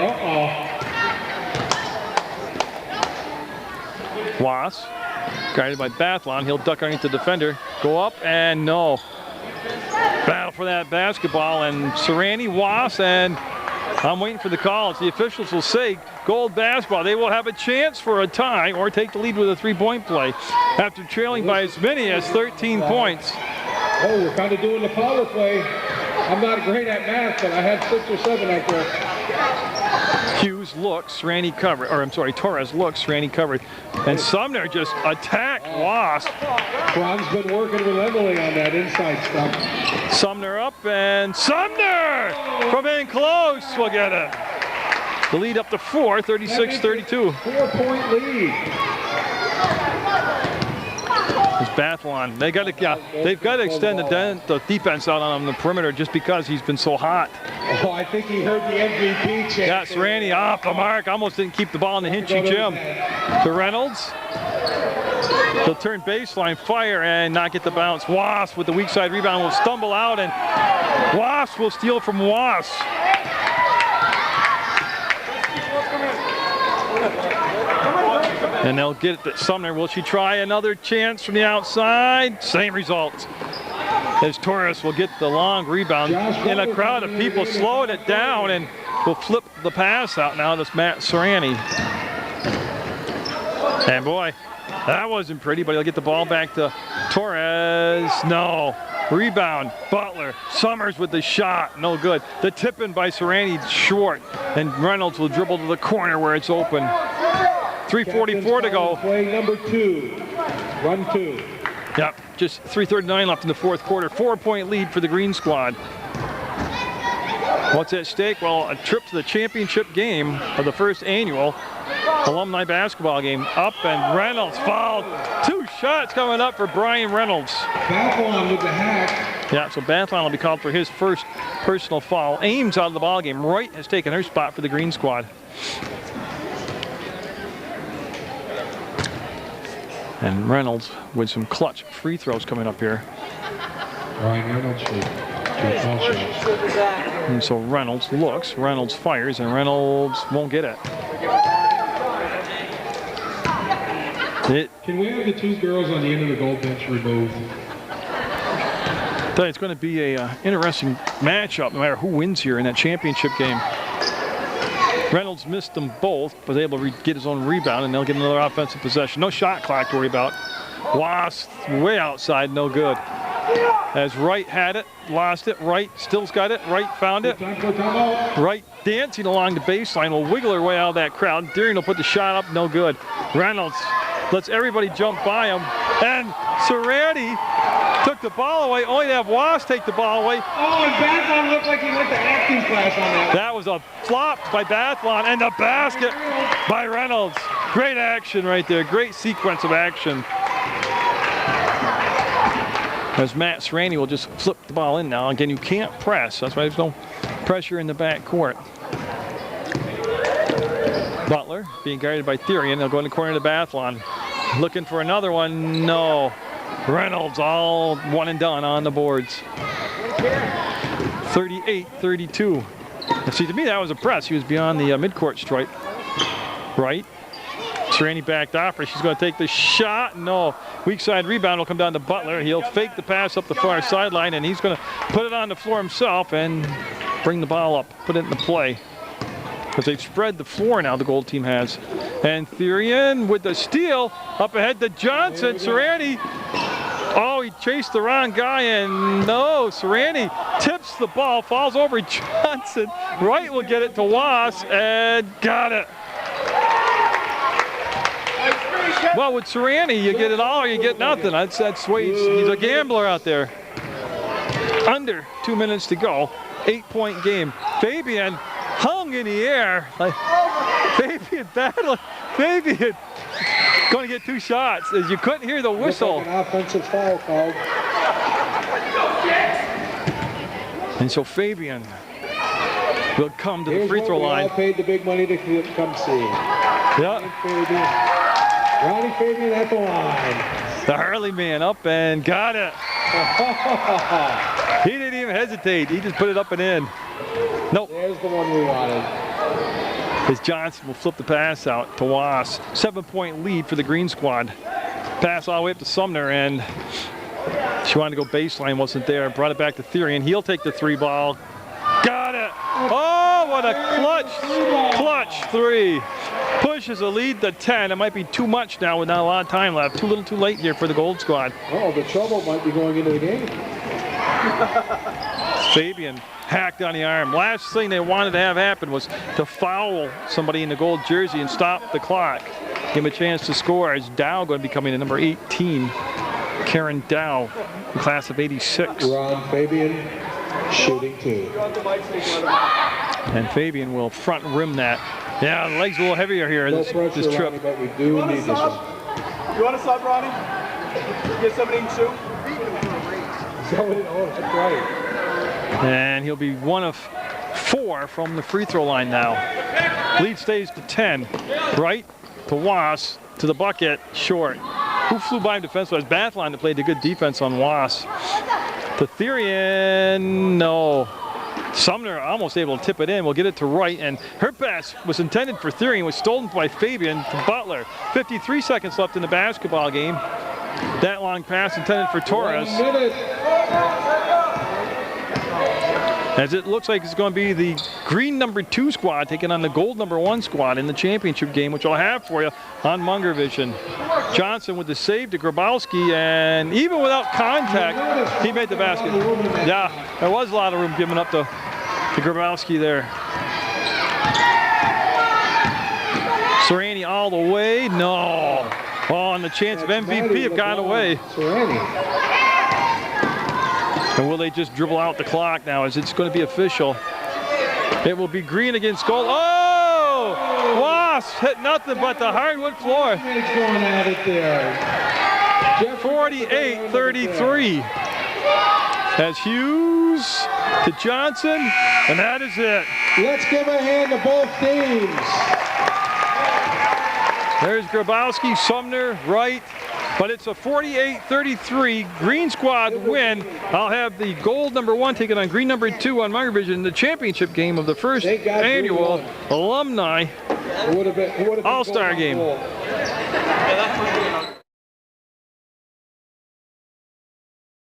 Was, guarded by Bathalon. He'll duck underneath the defender. Go up, and no. Battle for that basketball, and Serrani, Was, and I'm waiting for the calls. The officials will say Gold basketball. They will have a chance for a tie or take the lead with a 3-point play after trailing by as many as 13 points. Oh, we're kind of doing the power play. I'm not great at math, but I had 6 or 7 out there. Hughes looks, Serrani covered, or I'm sorry, Torres looks, Serrani covered. And Sumner just attacked Wasp. Ron's been working with Emily on that inside stuff. Sumner up, and Sumner from in close will get it. The lead up to 4, 36-32. 4-point lead. It's Bathalon. They've got to extend the defense out on the perimeter just because he's been so hot. Oh, I think he heard the MVP chant. Yeah, Serrani off the mark. Almost didn't keep the ball in the Hinchy gym. To Reynolds. He'll turn baseline, fire, and not get the bounce. Wasp with the weak side rebound will stumble out, and Wasp will steal from Wasp. And they'll get it to Sumner. Will she try another chance from the outside? Same result. as Torres will get the long rebound in a crowd of people slowing it down and will flip the pass out now to Matt Serrani. And boy, that wasn't pretty, but he'll get the ball back to Torres. No. Rebound, Butler. Summers with the shot, no good. The tip in by Serrani short, and Reynolds will dribble to the corner where it's open. 3:44 to go. Play number 2, run 2. Yep, just 3:39 left in the fourth quarter. 4-point lead for the Green Squad. What's at stake? Well, a trip to the championship game of the first annual Alumni basketball game. Up, and Reynolds fouled. 2 shots coming up for Brian Reynolds. Bathlon with the hack. Yeah, so Bathlon will be called for his first personal foul. Ames out of the ball game. Wright has taken her spot for the Green Squad. And Reynolds with some clutch free throws coming up here. Brian Reynolds with 2 foul shots. And so Reynolds looks, Reynolds fires, and Reynolds won't get it. Can we have the 2 girls on the end of the goal bench removed? It's going to be a interesting matchup no matter who wins here in that championship game. Reynolds missed them both, but able to get his own rebound, and they'll get another offensive possession. No shot clock to worry about. Wasp way outside, no good. As Wright had it, lost it. Wright still's got it. Wright found it. Wright dancing along the baseline will wiggle her way out of that crowd. Deering will put the shot up, no good. Reynolds lets everybody jump by him, and Serrani took the ball away, only to have Wasp take the ball away. Oh, and Bathlon looked like he went to acting class on that. That was a flop by Bathlon, and the basket by Reynolds. Great action right there, great sequence of action. As Matt Serrani will just flip the ball in now. Again, you can't press, that's why there's no pressure in the back court. Butler being guarded by Therian. They'll go in the corner to Bathlon. Looking for another one, no. Reynolds all one and done on the boards. 38-32. See, to me that was a press. He was beyond the midcourt stripe. Right. Serrani backed off her. She's going to take the shot. No. Weak side rebound will come down to Butler. He'll fake the pass up the far sideline, and he's going to put it on the floor himself and bring the ball up, put it into play. Because they've spread the floor now, the gold team has. And Therian with the steal, up ahead to Johnson. Serrani, oh, he chased the wrong guy, and no, Serrani tips the ball, falls over Johnson. Wright will get it to Wasp, and got it. Well, with Serrani, you get it all or you get nothing. That's the way he's a gambler out there. Under 2 minutes to go, 8-point game. Fabian hung in the air. Fabian battling. Fabian going to get 2 shots as you couldn't hear the whistle. Like an offensive foul called. And so Fabian will come to the free throw line. I paid the big money to come see. Yeah. Ronnie Fabian at the line. The Harley man up and got it. He didn't even hesitate. He just put it up and in. Nope. There's the one we wanted. As Johnson will flip the pass out to Wasp. 7-point lead for the Green Squad. Pass all the way up to Sumner, and she wanted to go baseline, wasn't there. Brought it back to Therian. He'll take the 3 ball. Got it. Oh, what a clutch 3. Pushes a lead to 10. It might be too much now with not a lot of time left. Too little too late here for the Gold Squad. Oh, the trouble might be going into the game. Fabian hacked on the arm. Last thing they wanted to have happen was to foul somebody in the gold jersey and stop the clock. Give him a chance to score. Is Dow going to be coming in number 18? Karen Dow, the class of 86. Ron Fabian shooting 2. And Fabian will front rim that. Yeah, the legs a little heavier here No this pressure, trip. Ronnie, but we do need this one. You want a sub, Ronnie? Get somebody in soup? Oh, that's right. And he'll be 1 of 4 from the free throw line now. Lead stays to 10. Right to Wasp, to the bucket, short. Who flew by him defensively? It was Bathlon that played a good defense on Wasp. To Therian, no. Sumner almost able to tip it in. We'll get it to Wright, and her pass was intended for Therian, was stolen by Fabian to Butler. 53 seconds left in the basketball game. That long pass intended for Torres. 1 minute As it looks like it's going to be the green number 2 squad taking on the gold number 1 squad in the championship game, which I'll have for you on Munger Vision. Johnson with the save to Grabowski, and even without contact, he made the basket. Yeah, there was a lot of room given up to Grabowski there. Serrani all the way, no. Oh, and the chance of MVP have gone away. And will they just dribble out the clock now as it's going to be official? It will be green against gold. Oh! Wasps hit nothing but the hardwood floor. 48-33. As Hughes to Johnson, and that is it. Let's give a hand to both teams. There's Grabowski, Sumner, Wright. But it's a 48-33 green squad win. I'll have the gold number 1 taking on green number 2 on Munger Vision in the championship game of the first annual Alumni All-Star game.